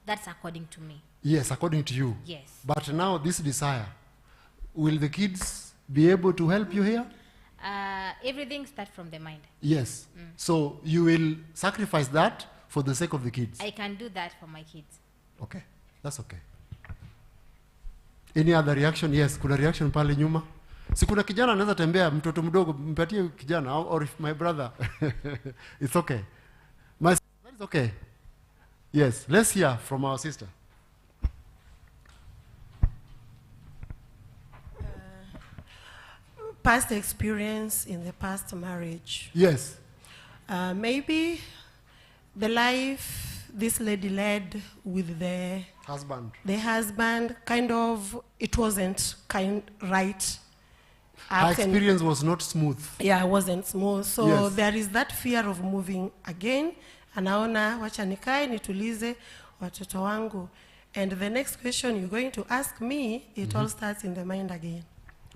That's according to me. Yes, according to you. Yes. But now this desire, will the kids be able to help you here? Everything starts from the mind. Yes. So you will sacrifice that for the sake of the kids. I can do that for my kids. Okay, that's okay. Any other reaction? Yes, kuna reaction pale nyuma. Si kuna kijana anaweza tembea, mtoto mdogo, mpatie kijana, or if my brother. It's okay. That is okay. Yes, let's hear from our sister. Past experience in the past marriage. Yes. Maybe the life this lady led with the Husband. kind of, it wasn't right. Her Often- experience was not smooth. Yeah, it wasn't smooth. So Yes. there is that fear of moving again. Anaona, wacha nikae nitulize watoto wangu. And the next question you're going to ask me, it all starts in the mind again.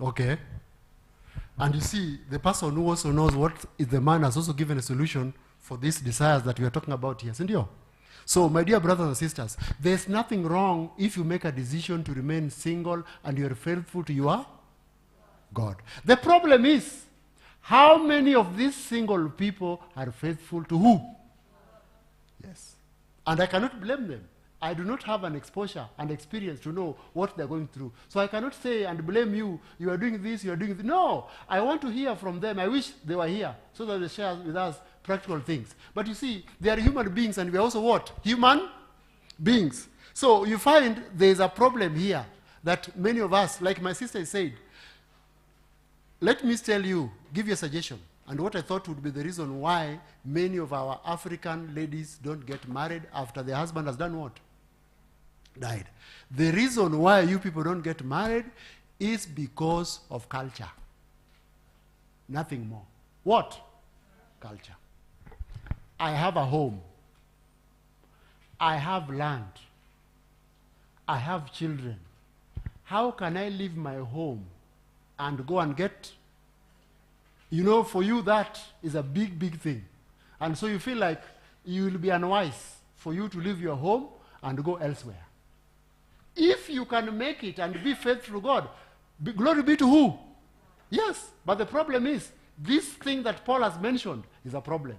Okay. And you see, the person who also knows what is the man has also given a solution for these desires that we are talking about here. Sindio? So, my dear brothers and sisters, there's nothing wrong if you make a decision to remain single and you're faithful to your God. The problem is, how many of these single people are faithful to who? Yes. And I cannot blame them. I do not have an exposure and experience to know what they're going through. So I cannot say and blame you, you are doing this, you are doing this. No, I want to hear from them. I wish they were here so that they share with us practical things. But you see, they are human beings and we are also what? Human beings. So you find there is a problem here that many of us, like my sister said, let me tell you, give you a suggestion. And what I thought would be the reason why many of our African ladies don't get married after their husband has done what? died. The reason why you people don't get married is because of culture. Nothing more. What? Culture. I have a home. I have land. I have children. How can I leave my home and go and get, for you that is a big, big thing. And so you feel like you will be unwise for you to leave your home and go elsewhere. If you can make it and be faithful to God, glory be to who? Yes, but the problem is, this thing that Paul has mentioned is a problem.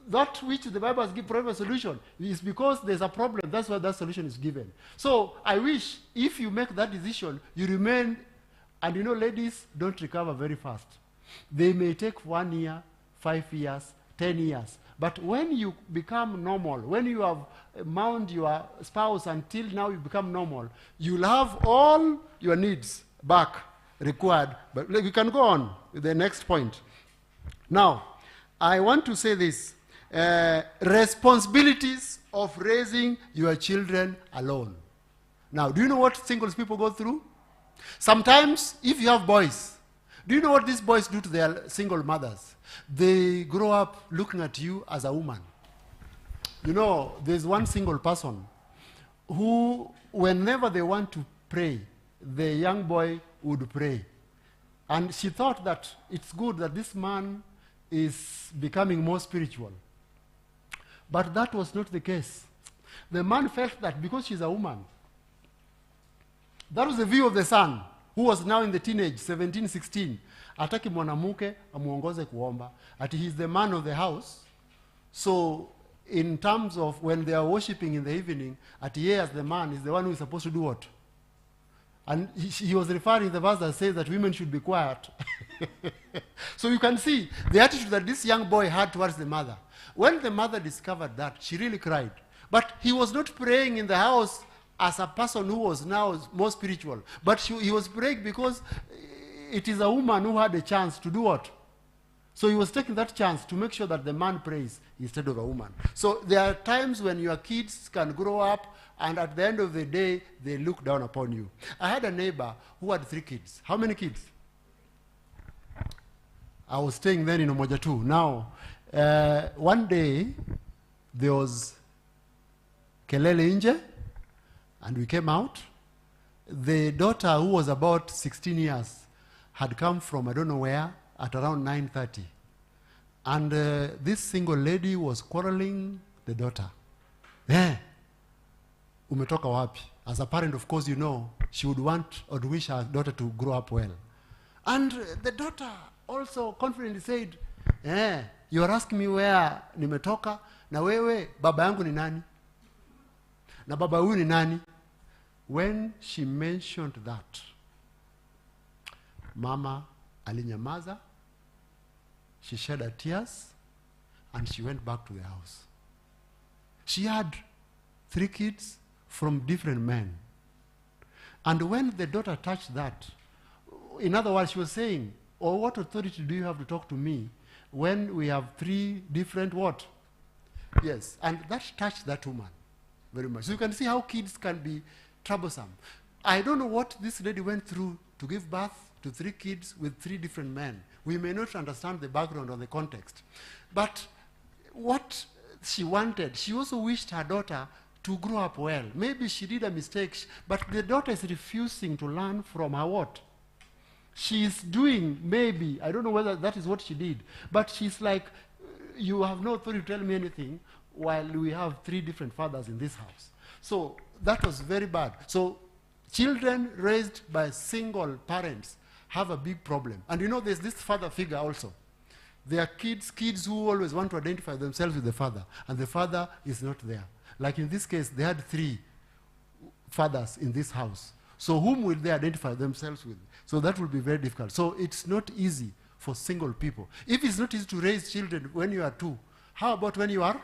That which the Bible has given provided a solution is because there's a problem. That's why that solution is given. So I wish if you make that decision, you remain, and ladies don't recover very fast. They may take 1 year, 5 years, 10 years. But when you become normal, when you have mount your spouse until now you become normal, you'll have all your needs back required. But we can go on with the next point. Now, I want to say this. Responsibilities of raising your children alone. Now, do you know what singles people go through? Sometimes, if you have boys, do you know what these boys do to their single mothers? They grow up looking at you as a woman. There's one single person who, whenever they want to pray, the young boy would pray. And she thought that it's good that this man is becoming more spiritual. But that was not the case. The man felt that because she's a woman, that was the view of the son, who was now in the teenage, 17, 16. Ataki mwanamuke amuongoze kuomba. Ati he's the man of the house. So in terms of when they are worshiping in the evening, ati he as the man is the one who is supposed to do what? And he was referring to the verse that says that women should be quiet. So you can see the attitude that this young boy had towards the mother. When the mother discovered that, she really cried. But he was not praying in the house as a person who was now more spiritual. But he was praying because it is a woman who had a chance to do what? So he was taking that chance to make sure that the man prays instead of a woman. So there are times when your kids can grow up and at the end of the day, they look down upon you. I had a neighbor who had 3 kids. How many kids? I was staying then in Umoja 2. Now, one day, there was kelele nje, and we came out. The daughter, who was about 16 years, had come from I don't know where at around 9:30. And this single lady was quarreling the daughter. Umetoka wapi? As a parent, of course, she would want or wish her daughter to grow up well. And the daughter also confidently said, you are asking me where nimetoka, na wewe, baba yangu ni nani? Na baba huyu ni nani? When she mentioned that, Mama alinyamaza, she shed her tears, and she went back to the house. She had 3 kids from different men. And when the daughter touched that, in other words, she was saying, what authority do you have to talk to me when we have 3 different what? Yes, and that touched that woman very much. So you can see how kids can be troublesome. I don't know what this lady went through to give birth to 3 kids with 3 different men. We may not understand the background or the context. But what she wanted, she also wished her daughter to grow up well. Maybe she did a mistake, but the daughter is refusing to learn from her what? She is doing, maybe, I don't know whether that is what she did, but she's like, you have no authority to tell me anything while we have 3 different fathers in this house. So that was very bad. So children raised by single parents have a big problem. And there's this father figure also. There are kids who always want to identify themselves with the father, and the father is not there. Like in this case, they had 3 fathers in this house. So whom will they identify themselves with? So that will be very difficult. So it's not easy for single people. If it's not easy to raise children when you are 2, how about when you are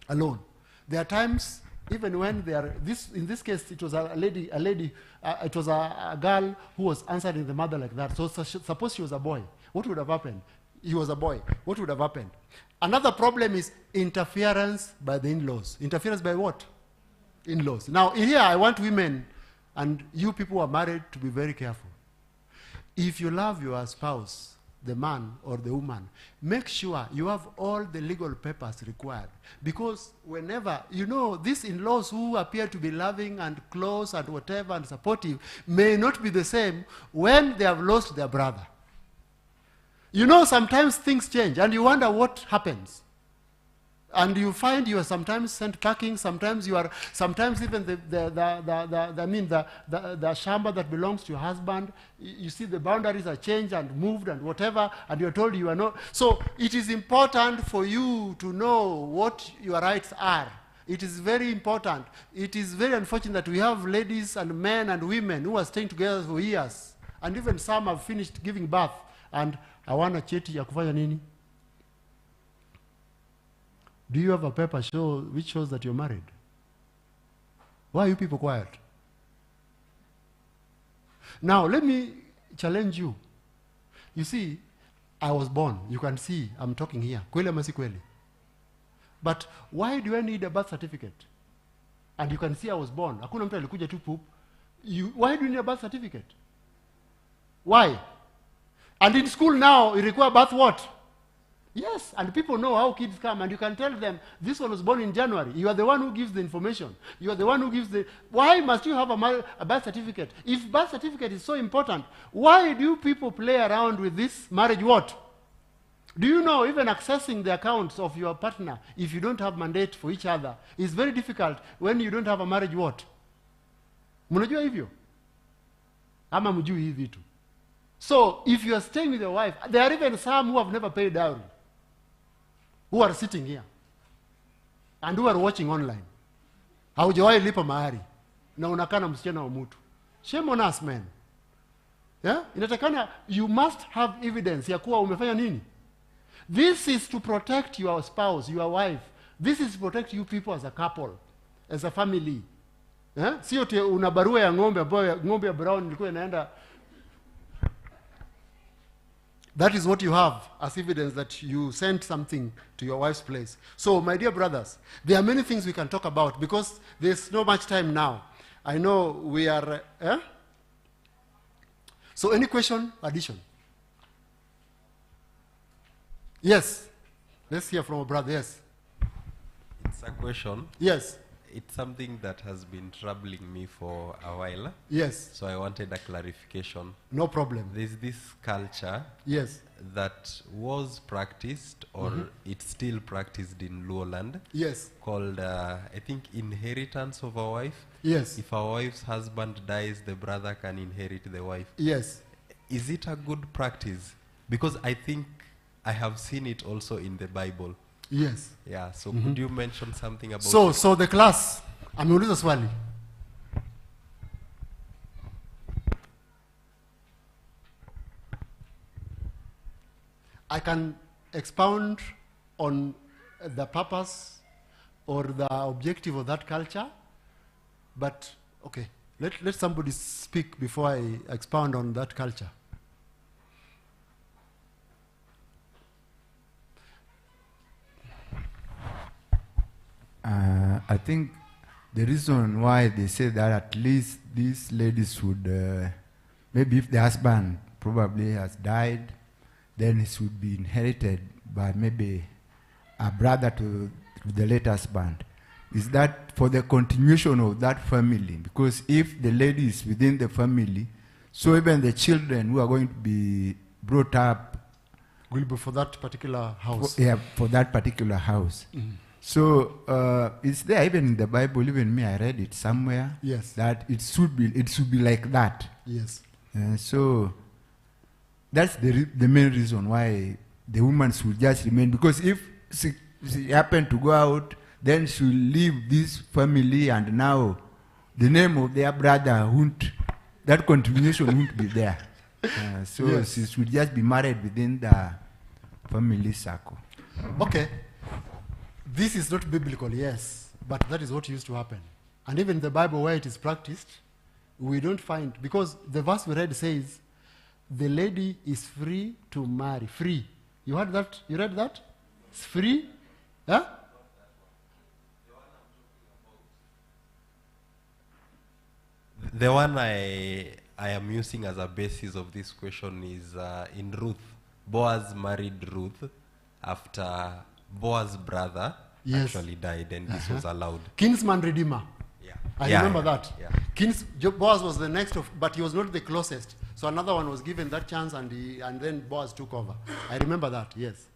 alone? There are times, even when they are, in this case, it was a lady, it was a girl who was answering the mother like that. So suppose she was a boy. What would have happened? He was a boy. What would have happened? Another problem is interference by the in-laws. Interference by what? In-laws. Now, here I want women and you people who are married to be very careful. If you love your spouse, the man or the woman, make sure you have all the legal papers required. Because whenever, you know, these in-laws who appear to be loving and close and whatever and supportive may not be the same when they have lost their brother. You know, sometimes things change and you wonder what happens. And you find you are sometimes sent packing, sometimes even the shamba that belongs to your husband, you see the boundaries are changed and moved and whatever, and you're told you are not. So it is important for you to know what your rights are. It is very important. It is very unfortunate that we have ladies and men and women who are staying together for years, and even some have finished giving birth, and hawana cheti ya kufanya nini? Do you have a paper which shows that you're married? Why are you people quiet? Now, let me challenge you. You see, I was born. You can see I'm talking here. Kweli ama si kweli? But why do I need a birth certificate? And you can see I was born. Hakuna mtu alikuja tu poop. Why do you need a birth certificate? Why? And in school now, you require birth what? Yes, and people know how kids come, and you can tell them, this one was born in January. You are the one who gives the information. You are the one who gives the... Why must you have a birth certificate? If birth certificate is so important, why do people play around with this marriage what? Do you know even accessing the accounts of your partner, if you don't have mandate for each other, is very difficult when you don't have a marriage what? Mnajua hivyo? Ama mjui hivi tu. So, if you are staying with your wife, there are even some who have never paid dowry, who are sitting here and who are watching online. Haujawahi lipa mahari na unakaa na msichana wa mtu. Shame on us, men. Yeah? Inatakana, you must have evidence ya kuwa umefanya nini. This is to protect your spouse, your wife. This is to protect you people as a couple, as a family. Yeah? Sio una barua ya ng'ombe ambayo ng'ombe ya brown ilikuwa inaenda. That is what you have as evidence that you sent something to your wife's place. So, my dear brothers, there are many things we can talk about because there's no much time now. I know we are... So, any question? Addition? Yes. Let's hear from a brother. Yes. It's a question. Yes. It's something that has been troubling me for a while. Yes. So I wanted a clarification. No problem. There's this culture yes. that was practiced, or it's still practiced in Luoland. Yes. Called, I think, inheritance of a wife. Yes. If a wife's husband dies, the brother can inherit the wife. Yes. Is it a good practice? Because I think I have seen it also in the Bible. Yes. Yeah, so could you mention something about So the class, ameuliza swali. I can expound on the purpose or the objective of that culture, but okay, let somebody speak before I expound on that culture. I think the reason why they say that at least these ladies would, maybe if the husband probably has died, then it should be inherited by maybe a brother to the late husband. Is that for the continuation of that family? Because if the lady is within the family, so even the children who are going to be brought up will be for that particular house. For that particular house. So it's there even in the Bible. Even me, I read it somewhere. Yes. That it should be like that. Yes. So that's the main reason why the woman should just remain. Because if she happened to go out, then she will leave this family, and now the name of their brother that continuation won't be there. So yes. She should just be married within the family circle. Okay. This is not biblical, yes, but that is what used to happen. And even in the Bible where it is practiced, we don't find, because the verse we read says, the lady is free to marry. Free. You heard that? You read that? It's free? Huh? The one I am using as a basis of this question is in Ruth. Boaz married Ruth after Boaz's brother Yes. actually died, and this was allowed. Kinsman redeemer. Yeah. I Yeah, remember yeah, that. yeah. Boaz was the next of, but he was not the closest. So another one was given that chance, and then Boaz took over. I remember that. Yes.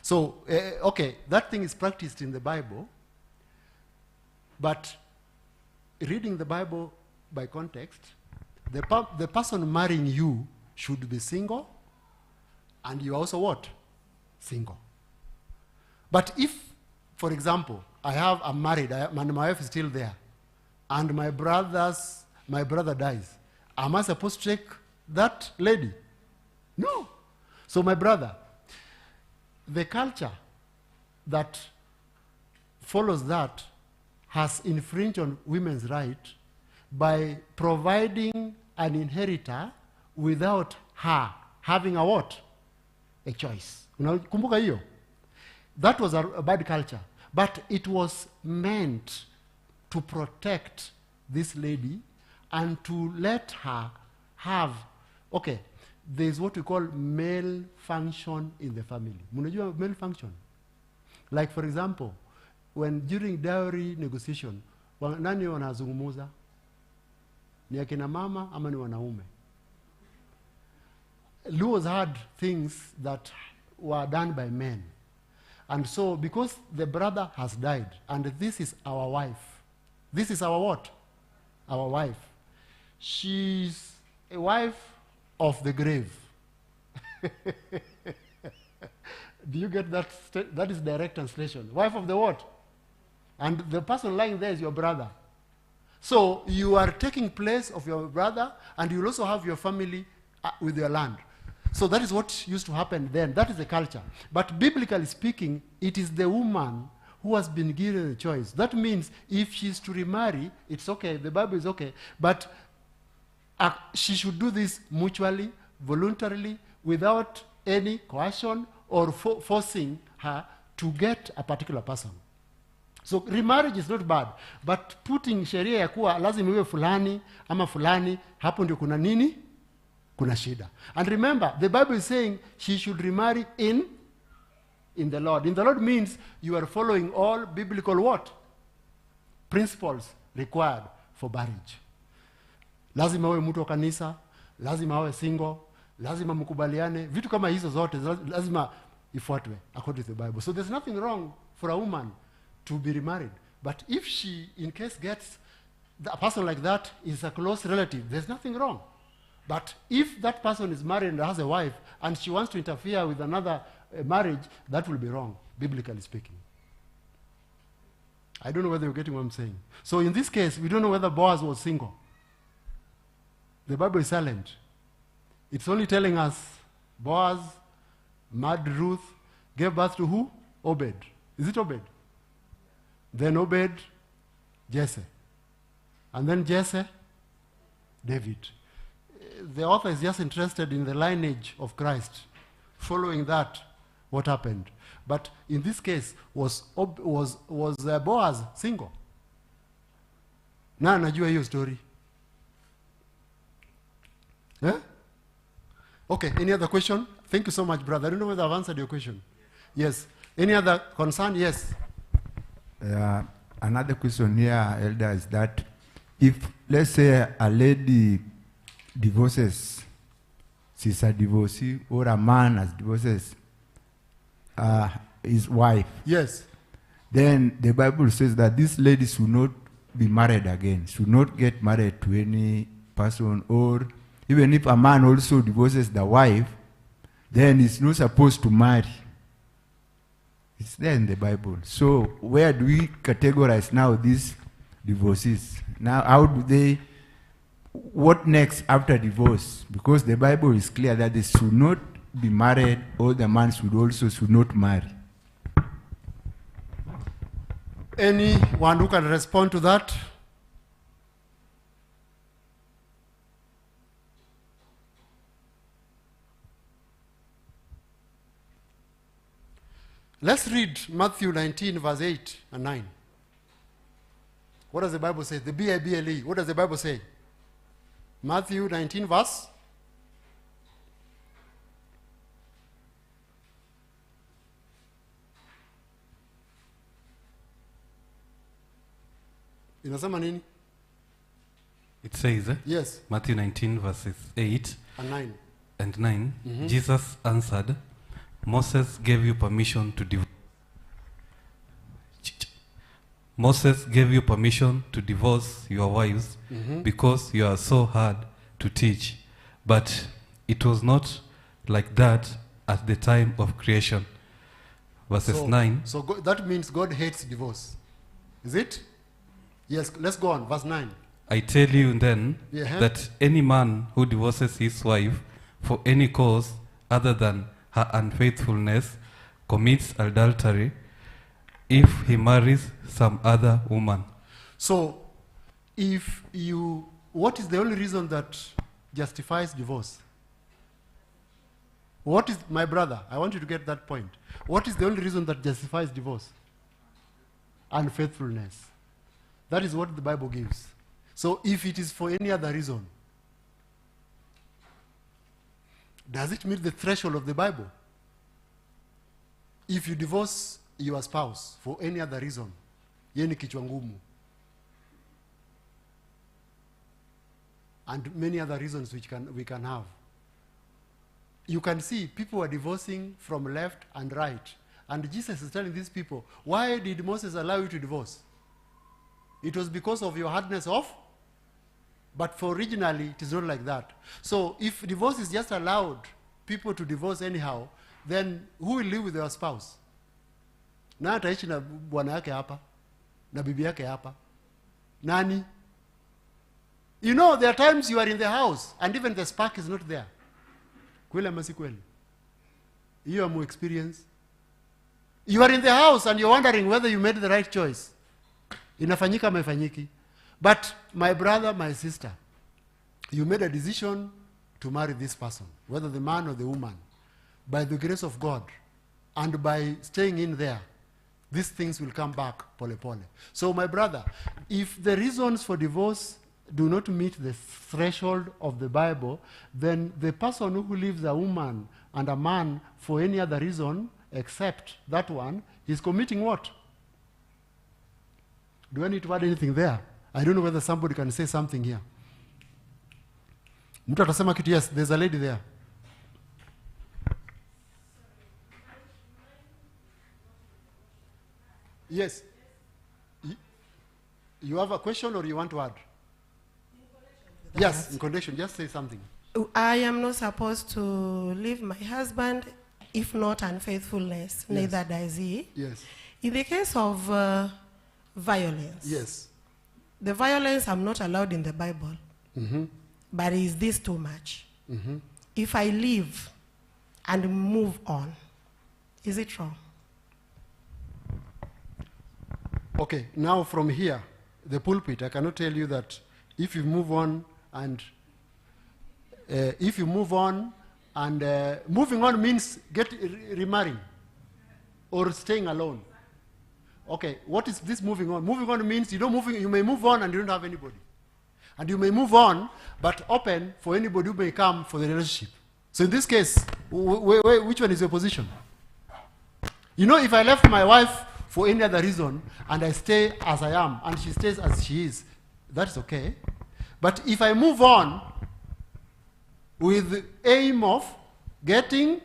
So okay, that thing is practiced in the Bible, but reading the Bible by context, the person marrying you should be single, and you also what? Single. But if, for example, I'm married, and my wife is still there, and my brother dies, am I supposed to take that lady? No. So my brother, the culture that follows that has infringed on women's right by providing an inheritor without her having a what? A choice. Unakumbuka hiyo? That was a bad culture. But it was meant to protect this lady and to let her have, okay, there's what we call male function in the family. Mnajua male function? Like for example, when during dowry negotiation, nani wanazungumuza? Ni akina mama ama ni wanaume? Luos had things that were done by men. And so, because the brother has died, and this is our wife. This is our what? Our wife. She's a wife of the grave. Do you get that? That is direct translation. Wife of the what? And the person lying there is your brother. So, you are taking place of your brother, and you'll also have your family with your land. So that is what used to happen then. That is the culture. But biblically speaking, it is the woman who has been given a choice. That means if she's to remarry, it's okay. The Bible is okay. But she should do this mutually, voluntarily, without any coercion or forcing her to get a particular person. So remarriage is not bad. But putting sheria ya kuwa lazima iwe fulani ama fulani, hapo ndio kuna nini? Kuna shida. And remember, the Bible is saying she should remarry in the Lord. In the Lord means you are following all biblical what? Principles required for marriage. Lazima awe mtu wa kanisa, lazima awe single, lazima mkubaliane, vitu kama hizo zote lazima ifuatwe according to the Bible. So there's nothing wrong for a woman to be remarried. But if she in case gets a person like that is a close relative, there's nothing wrong. But if that person is married and has a wife and she wants to interfere with another marriage, that will be wrong, biblically speaking. I don't know whether you're getting what I'm saying. So in this case, we don't know whether Boaz was single. The Bible is silent. It's only telling us Boaz married Ruth, gave birth to who? Obed. Is it Obed? Then Obed, Jesse. And then Jesse, David. The author is just interested in the lineage of Christ. Following that, what happened? But in this case, was Boaz single? Na najua hiyo story. Eh? Okay, any other question? Thank you so much, brother. I don't know whether I've answered your question. Yes. Any other concern? Yes. Another question here, Elder, is that if, let's say, a lady divorces, she's a divorcee, or a man has divorces his wife. Yes. Then the Bible says that this lady should not be married again, should not get married to any person, or even if a man also divorces the wife, then he's not supposed to marry. It's there in the Bible. So where do we categorize now these divorcees? Now how do they, what next after divorce? Because the Bible is clear that they should not be married, or the man should not marry. Anyone who can respond to that? Let's read Matthew 19, verse 8 and 9. What does the Bible say? The Bible. What does the Bible say? Matthew 19 verse. Inasema nini? It says, Yes, Matthew 19, verses 8 and 9. and 9, Jesus answered, Moses gave you permission to Moses gave you permission to divorce your wives because you are so hard to teach. But it was not like that at the time of creation. Verses 9. So that means God hates divorce. Is it? Yes, let's go on. Verse 9. I tell you then Yeah. that any man who divorces his wife for any cause other than her unfaithfulness commits adultery if he marries some other woman. So, if you, what is the only reason that justifies divorce? What is, my brother, I want you to get that point. What is the only reason that justifies divorce? Unfaithfulness. That is what the Bible gives. So, if it is for any other reason, does it meet the threshold of the Bible? If you divorce your spouse for any other reason, yeye ni kichwa ngumu, and many other reasons which we can have. You can see people are divorcing from left and right, and Jesus is telling these people, why did Moses allow you to divorce? It was because of your hardness of, but for originally it is not like that. So if divorce is just allowed people to divorce anyhow, then who will live with their spouse? Na ataishi na bwana yake hapa na bibi yake hapa. Nani? You know, there are times you are in the house and even the spark is not there. Kweli ama si kweli? You are more experience. You are in the house and you're wondering whether you made the right choice. Inafanyika ama ifanyiki. But my brother, my sister, you made a decision to marry this person, whether the man or the woman, by the grace of God, and by staying in there, these things will come back pole pole. So my brother, if the reasons for divorce do not meet the threshold of the Bible, then the person who leaves a woman and a man for any other reason except that one is committing what? Do I need to add anything there? I don't know whether somebody can say something here. Mtu atasema kitu, yes, there's a lady there. Yes. You have a question or you want to add? Yes, in connection, just say something. I am not supposed to leave my husband if not unfaithfulness, neither does he. Yes. In the case of violence, Yes. the violence I'm not allowed in the Bible, Mm-hmm. but is this too much? Mm-hmm. If I leave and move on, is it wrong? Okay, now from here, the pulpit, I cannot tell you that if you move on and moving on means remarrying or staying alone. Okay, what is this moving on? Moving on means you may move on and you don't have anybody. And you may move on, but open for anybody who may come for the relationship. So in this case, which one is your position? You know, if I left my wife for any other reason and I stay as I am and she stays as she is, that's okay. But if I move on with the aim of getting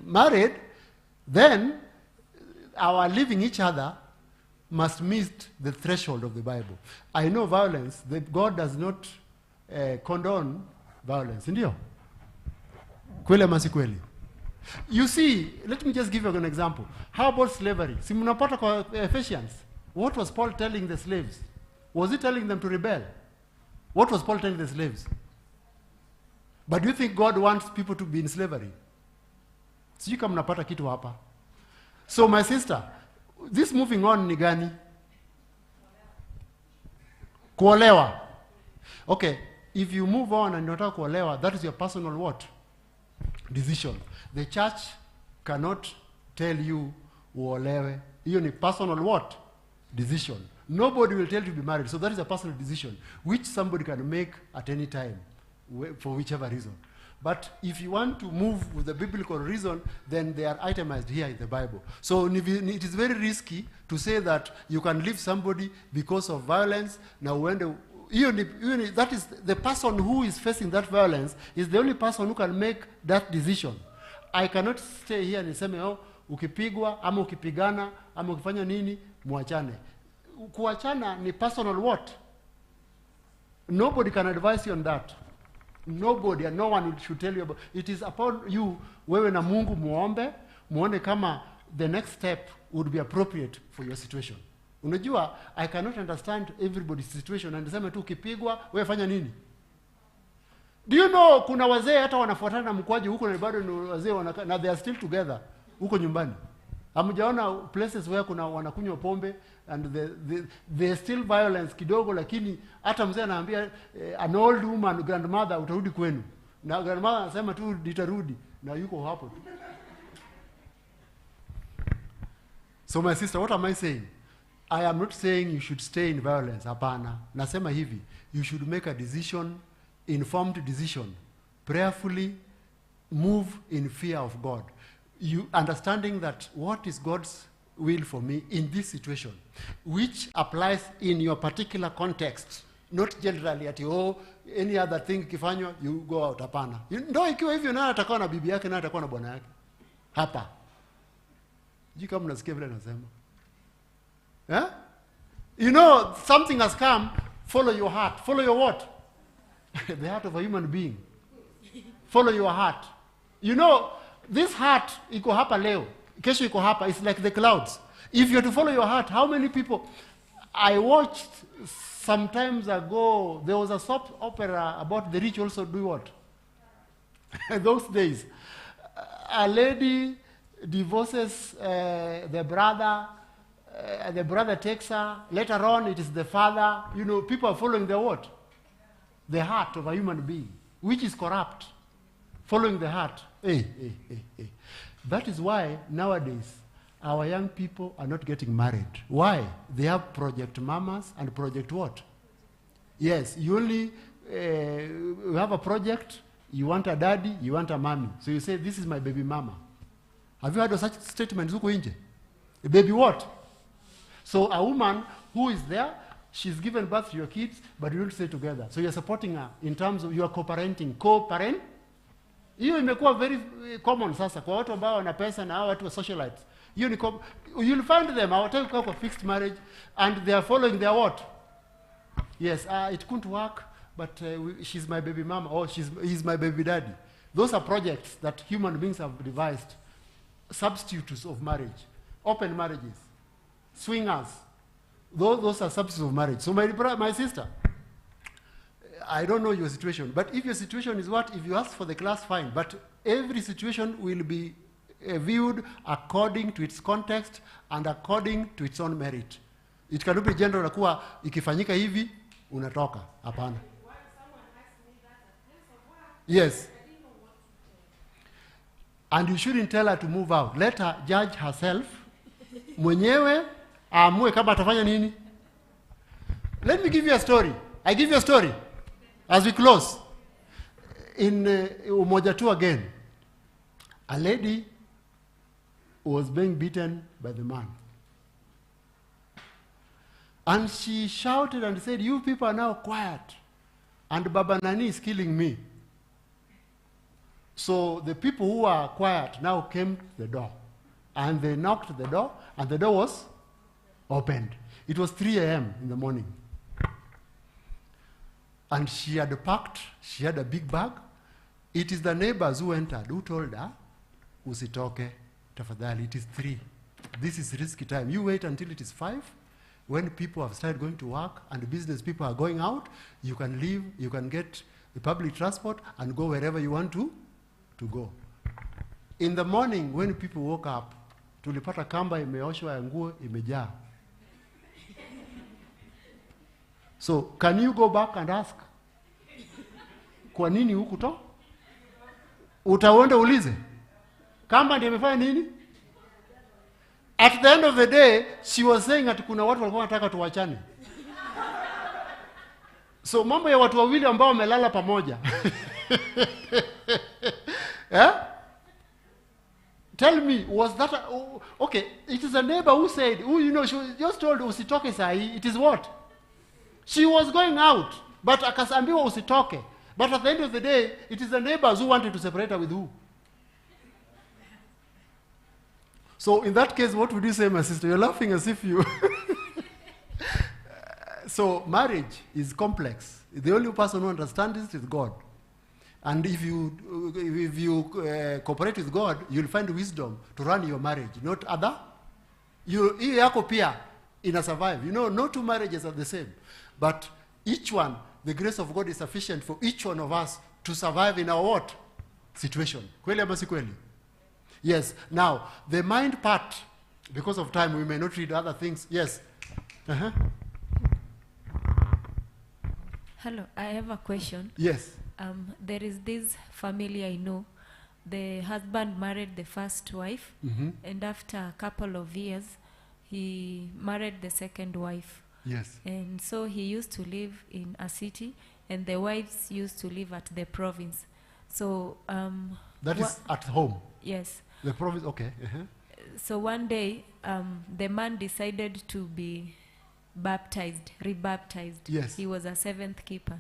married, then our living each other must meet the threshold of the Bible. I know violence. God does not condone violence. Ndio? Kweli ama si kweli? You see, let me just give you an example. How about slavery? Si mnapata kwa Ephesians. What was Paul telling the slaves? Was he telling them to rebel? What was Paul telling the slaves? But do you think God wants people to be in slavery? Sijui kama mnapata kitu hapa. So my sister, this moving on ni gani? Kuolewa. Okay, if you move on and unataka kuolewa, that is your personal what? Decision. The church cannot tell you uolewe. Hiyo ni personal what? Decision. Nobody will tell you to be married. So that is a personal decision, which somebody can make at any time, for whichever reason. But if you want to move with the biblical reason, then they are itemized here in the Bible. So it is very risky to say that you can leave somebody because of violence. Now, even that is the person who is facing that violence is the only person who can make that decision. I cannot stay here and say, oh, ukipigwa, ama ukipigana, ama ukifanya nini, muachane. Kuachana ni personal what? Nobody can advise you on that. Nobody and no one should tell you about it. Is upon you, wewe na Mungu muombe, muone kama the next step would be appropriate for your situation. Unajua, I cannot understand everybody's situation and niseme tu ukipigwa, wewe fanya nini? Do you know kuna wazee hata wanafuatana na mkwaji huko na bado ni wazee na they are still together huko nyumbani. Hamjaona places where kuna wanakunywa pombe and they still violence kidogo, lakini hata mzee anaambia an old woman, grandmother, utarudi kwenu. Na grandmother anasema tu nitarudi na yuko hapo tu. So my sister, what am I saying? I am not saying you should stay in violence. Hapana. Nasema hivi, you should make a decision, informed decision, prayerfully, move in fear of God. You understanding that what is God's will for me in this situation, which applies in your particular context, not generally at any other thing kifanywa, you go out. Hapana. Ndio ikiwa hivyo naye atakuwa na bibi yake, naye atakuwa na bwana yake. Hapa. Kama mnasikia vile nasema. Yeah? You know, something has come, follow your heart. Follow your what? The heart of a human being. Follow your heart. You know, this heart iko hapa leo, kesho iko hapa. It's like the clouds. If you have to follow your heart, how many people? I watched some times ago, there was a soap opera about the rich also do what? Those days. A lady divorces the brother takes her, later on it is the father. You know, people are following the what? The heart of a human being, which is corrupt. Following the heart. Hey. That is why nowadays our young people are not getting married. Why? They have project mamas and project what? Yes, you only you have a project, you want a daddy, you want a mommy. So you say, this is my baby mama. Have you heard of such statements? A baby what? So a woman who is there, she's given birth to your kids, but you don't stay together. So you're supporting her in terms of you are co-parenting. Co-parent? Hiyo imekuwa very common sasa kwa watu ambao wana pesa na hao watu wa socialites. Hiyo ni you'll find them hawataka kuwa kwa fixed marriage and they are following their what? Yes, it couldn't work, but she's my baby mama or he's my baby daddy. Those are projects that human beings have devised, substitutes of marriage, open marriages, swingers. Those are substitutes of marriage. So my sister, I don't know your situation, but if your situation is what? If you ask for the class, fine. But every situation will be viewed according to its context and according to its own merit. It cannot be general kuwa ikifanyika hivi unatoka. Hapana. Yes. And you shouldn't tell her to move out. Let her judge herself. Mwenyewe aamue kama atafanya nini. Let me give you a story. I give you a story. As we close, in Umoja 2 again, a lady was being beaten by the man. And she shouted and said, you people are now quiet. And Baba Nani is killing me. So the people who are quiet now came to the door. And they knocked the door, and the door was opened. It was 3 a.m. in the morning. And she had packed, she had a big bag. It is the neighbors who entered, who told her, usitoke, tafadhali, it is 3. This is risky time. You wait until it is 5. When people have started going to work and business people are going out, you can leave, you can get the public transport and go wherever you want to go. In the morning, when people woke up, tulipata kamba imeoshwa ya nguo imejaa. So, can you go back and ask? Kwa nini huku to? Utaenda ulize. Kamba ndiye amefanya nini? At the end of the day, she was saying ati kuna watu walikuwa wanataka tuwachane. So mambo ya watu wawili ambao wamelala pamoja. Tell me, was that okay, it is a neighbor who said, she was just told usitoke sahi. It is what? She was going out, but akasambiwa usitoke. But at the end of the day, it is the neighbors who wanted to separate her with who? So in that case, what would you say, my sister? You're laughing as if you... So marriage is complex. The only person who understands it is God. And if you cooperate with God, you'll find wisdom to run your marriage, not other. Hii yako pia ina survive. No two marriages are the same. But each one, the grace of God is sufficient for each one of us to survive in our what? Situation. Kweli ama si kweli? Yes. Now, the mind part, because of time, we may not read other things. Yes. Uh-huh. Hello, I have a question. Yes. There is this family I know. The husband married the first wife, and after a couple of years, he married the second wife. Yes. And so he used to live in a city, and the wives used to live at the province. So that is at home. Yes. The province. Okay. Uh-huh. So one day, the man decided to be baptized, rebaptized. Yes. He was a seventh keeper.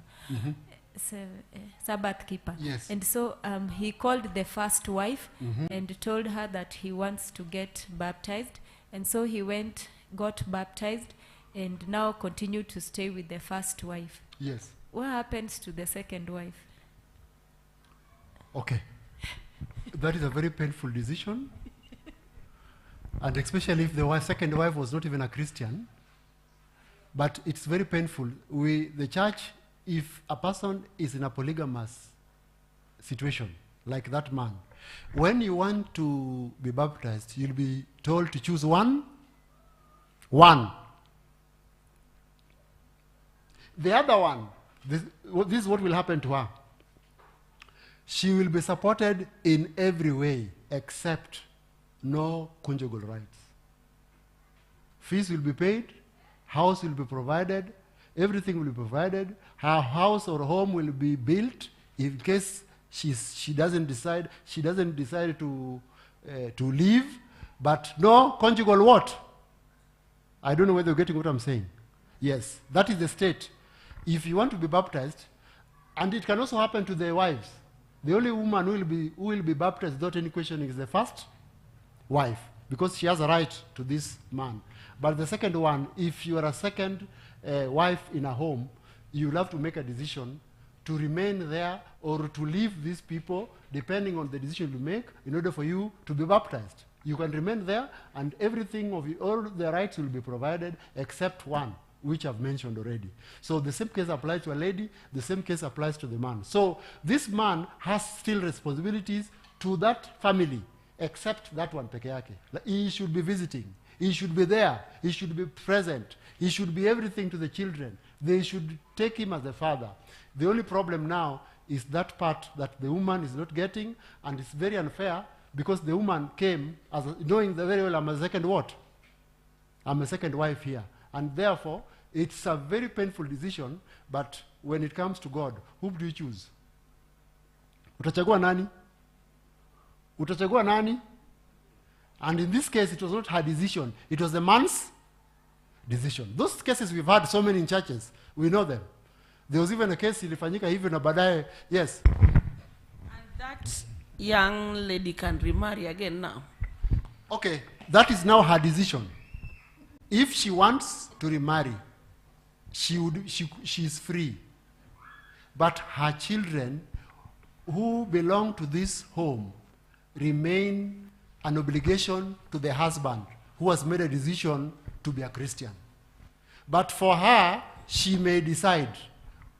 Sabbath keeper. Yes. And so he called the first wife and told her that he wants to get baptized. And so he went, got baptized, and now continued to stay with the first wife. Yes. What happens to the second wife? Okay. That is a very painful decision. And especially if the second wife was not even a Christian. But it's very painful. The church, if a person is in a polygamous situation, like that man, when you want to be baptized, you'll be told to choose one. The other one, this is what will happen to her. She will be supported in every way except no conjugal rights. Fees will be paid, house will be provided, everything will be provided. Her house or home will be built in case she doesn't decide to leave, but no conjugal what? I don't know whether you're getting what I'm saying. Yes, that is the state. If you want to be baptized, and it can also happen to the wives. The only woman who will be baptized without any question is the first wife, because she has a right to this man. But the second one, if you are a second wife in a home, you will have to make a decision to remain there or to leave these people, depending on the decision you make, in order for you to be baptized. You can remain there, and everything of you, all the rights will be provided except one, which I've mentioned already. So the same case applies to a lady, the same case applies to the man. So this man has still responsibilities to that family, except that one peke yake. He should be visiting. He should be there. He should be present. He should be everything to the children. They should take him as a father. The only problem now is that part that the woman is not getting, and it's very unfair because the woman came as knowing very well, I'm a second what? I'm a second wife here. And therefore, it's a very painful decision, but when it comes to God, who do you choose? Utachagua nani? Utachagua nani? And in this case, it was not her decision. It was the man's decision. Those cases we've had so many in churches. We know them. There was even a case ilifanyika hivyo na baadaye. Yes. And that young lady can remarry again now. Okay, that is now her decision. If she wants to remarry, she is free. But her children who belong to this home remain an obligation to the husband who has made a decision to be a Christian. But for her, she may decide.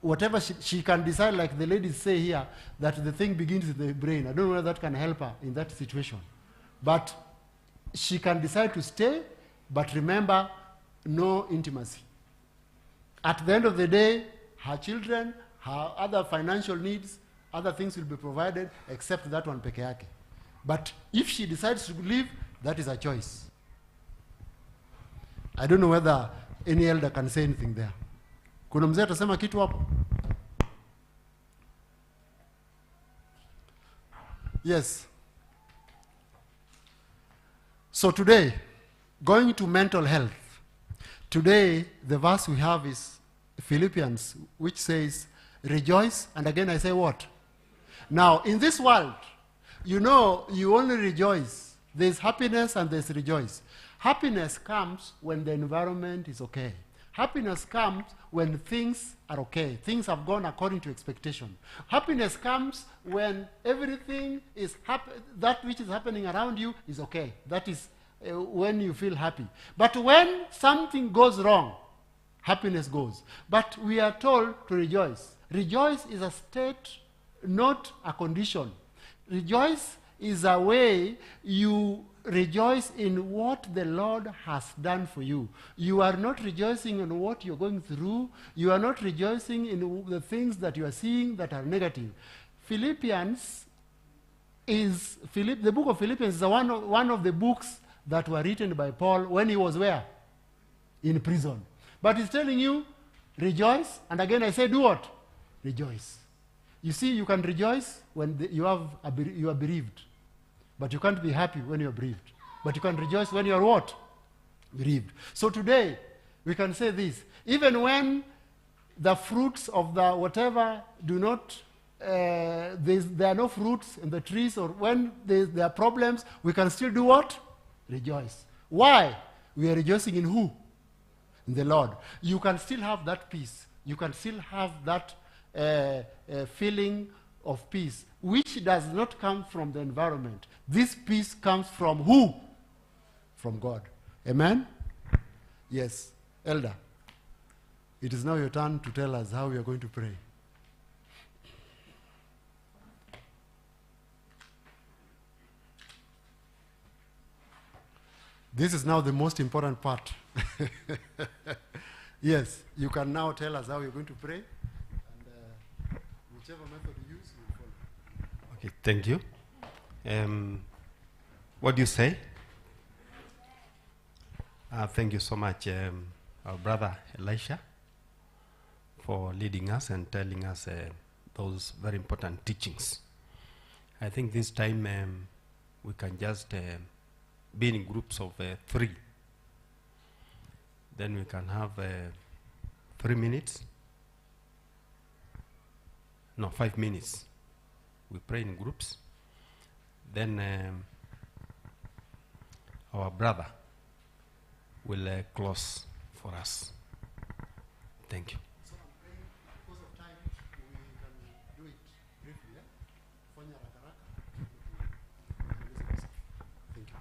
Whatever she can decide, like the ladies say here, that the thing begins with the brain. I don't know whether that can help her in that situation. But she can decide to stay, but remember, no intimacy. At the end of the day, her children, her other financial needs, other things will be provided, except that one peke yake. But if she decides to leave, that is a choice. I don't know whether any elder can say anything there. Kuna mzee atasema kitu hapo? Yes. So today, going to mental health. Today, the verse we have is Philippians, which says, rejoice. And again I say what? Now, in this world, you know, you only rejoice. There's happiness and there's rejoice. Happiness comes when the environment is okay. Happiness comes when things are okay. Things have gone according to expectation. Happiness comes when everything is that which is happening around you is okay. That is when you feel happy. But when something goes wrong, happiness goes. But we are told to rejoice. Rejoice is a state, not a condition. Rejoice is a way you rejoice in what the Lord has done for you. You are not rejoicing in what you're going through. You are not rejoicing in the things that you are seeing that are negative. The book of Philippians is one of the books that were written by Paul when he was where? In prison. But he's telling you, rejoice. And again I say, do what? Rejoice. You see, you can rejoice when you are bereaved. But you can't be happy when you're bereaved. But you can rejoice when you're what? Bereaved. So today, we can say this. Even when the fruits of the whatever do not, there are no fruits in the trees, or when there are problems, we can still do what? Rejoice. Why? We are rejoicing in who? In the Lord. You can still have that peace. You can still have that feeling of peace, which does not come from the environment. This peace comes from who? From God. Amen? Yes. Elder, it is now your turn to tell us how we are going to pray. This is now the most important part. Yes, you can now tell us how you're going to pray. And whichever method you use, we'll follow. Okay, thank you. What do you say? Thank you so much, our brother Elisha, for leading us and telling us those very important teachings. I think this time we can just be in groups of 3. Then we can have 3 minutes. No, 5 minutes. We pray in groups. Then our brother will close for us. Thank you. So because of time, we can do it briefly. Fanya haraka haraka. Thank you.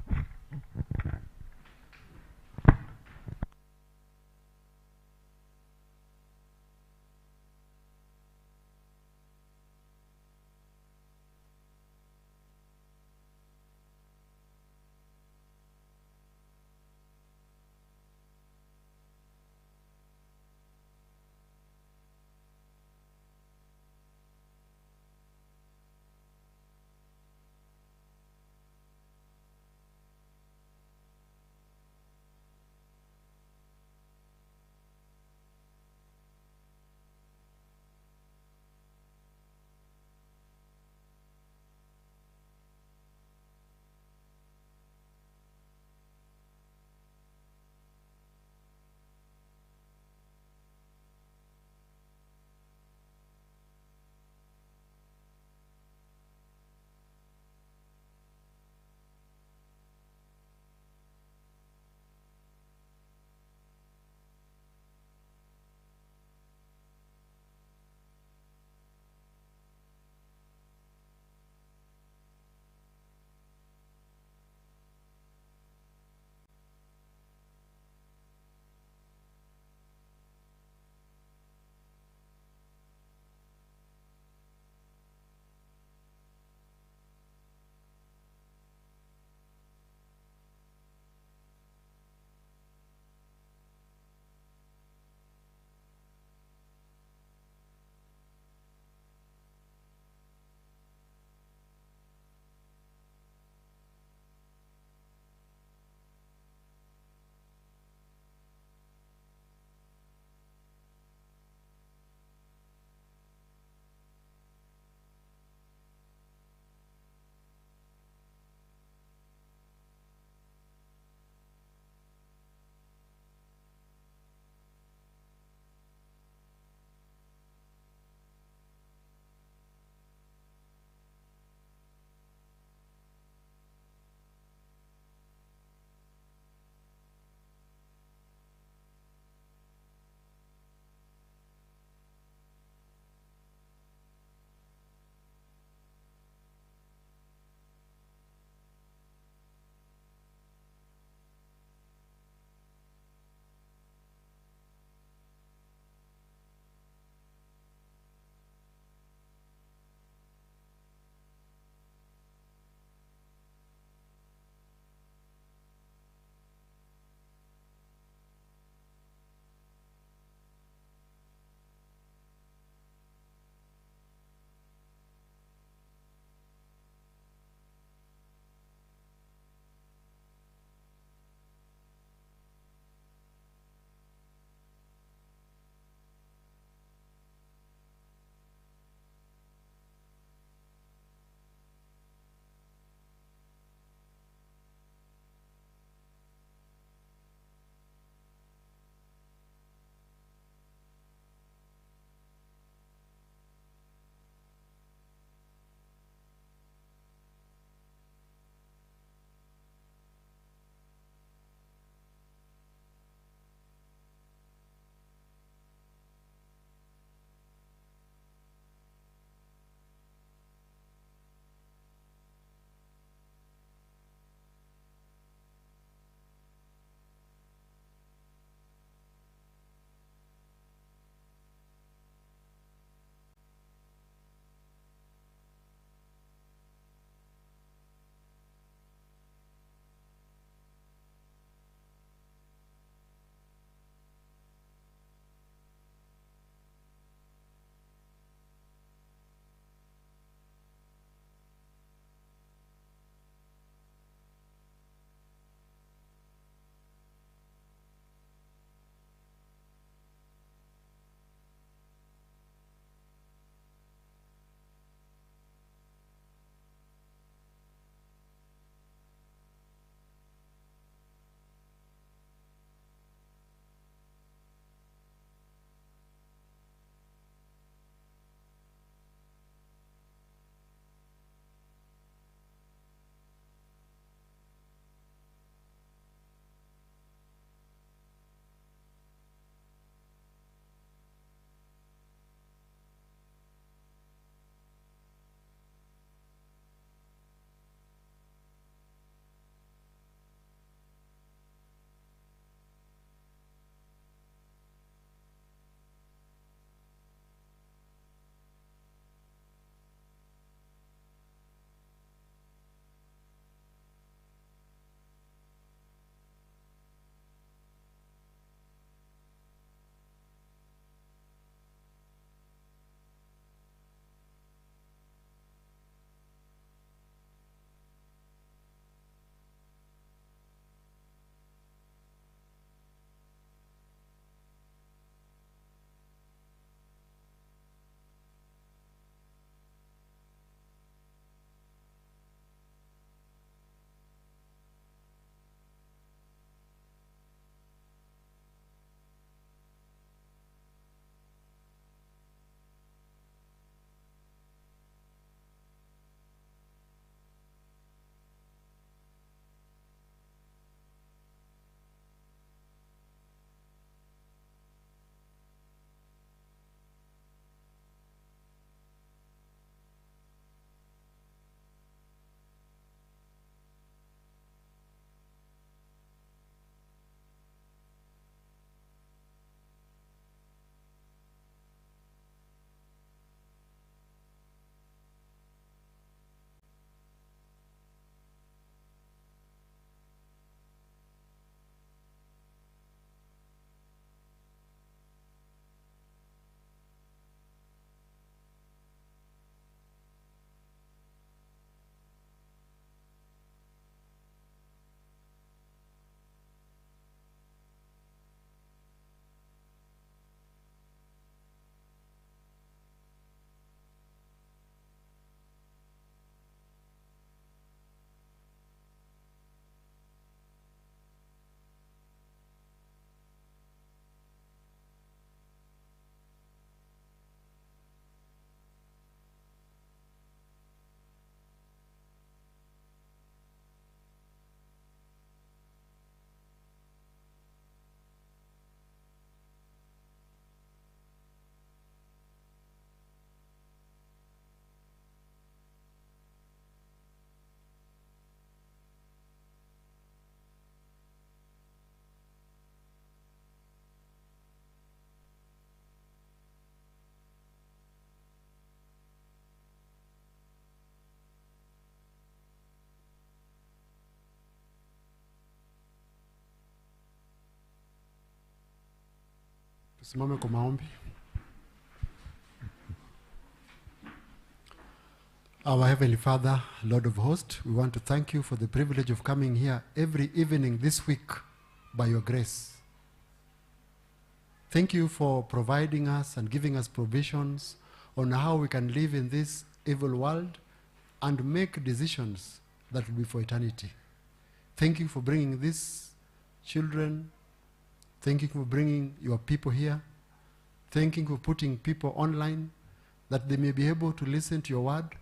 Tusimame kwa maombi. Our Heavenly Father, Lord of hosts, we want to thank you for the privilege of coming here every evening this week by your grace. Thank you for providing us and giving us provisions on how we can live in this evil world and make decisions that will be for eternity. Thank you for bringing these children. Thank you for bringing your people here. Thank you for putting people online that they may be able to listen to your word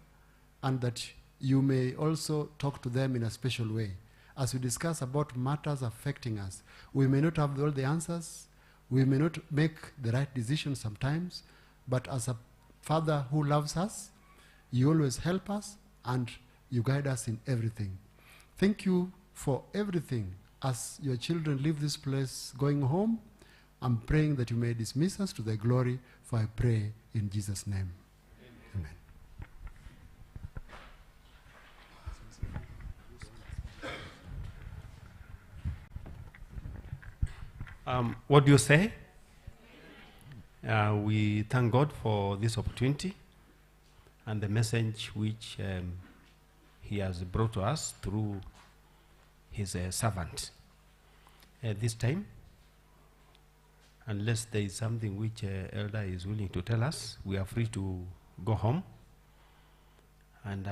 and that you may also talk to them in a special way. As we discuss about matters affecting us, we may not have all the answers, we may not make the right decisions sometimes, but as a Father who loves us, you always help us and you guide us in everything. Thank you for everything. As your children leave this place going home, I'm praying that you may dismiss us to thy glory, for I pray in Jesus' name. Amen. What do you say? We thank God for this opportunity and the message which he has brought to us through his servant. At this time, unless there is something which Elder is willing to tell us, we are free to go home. And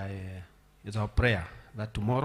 it's our prayer that tomorrow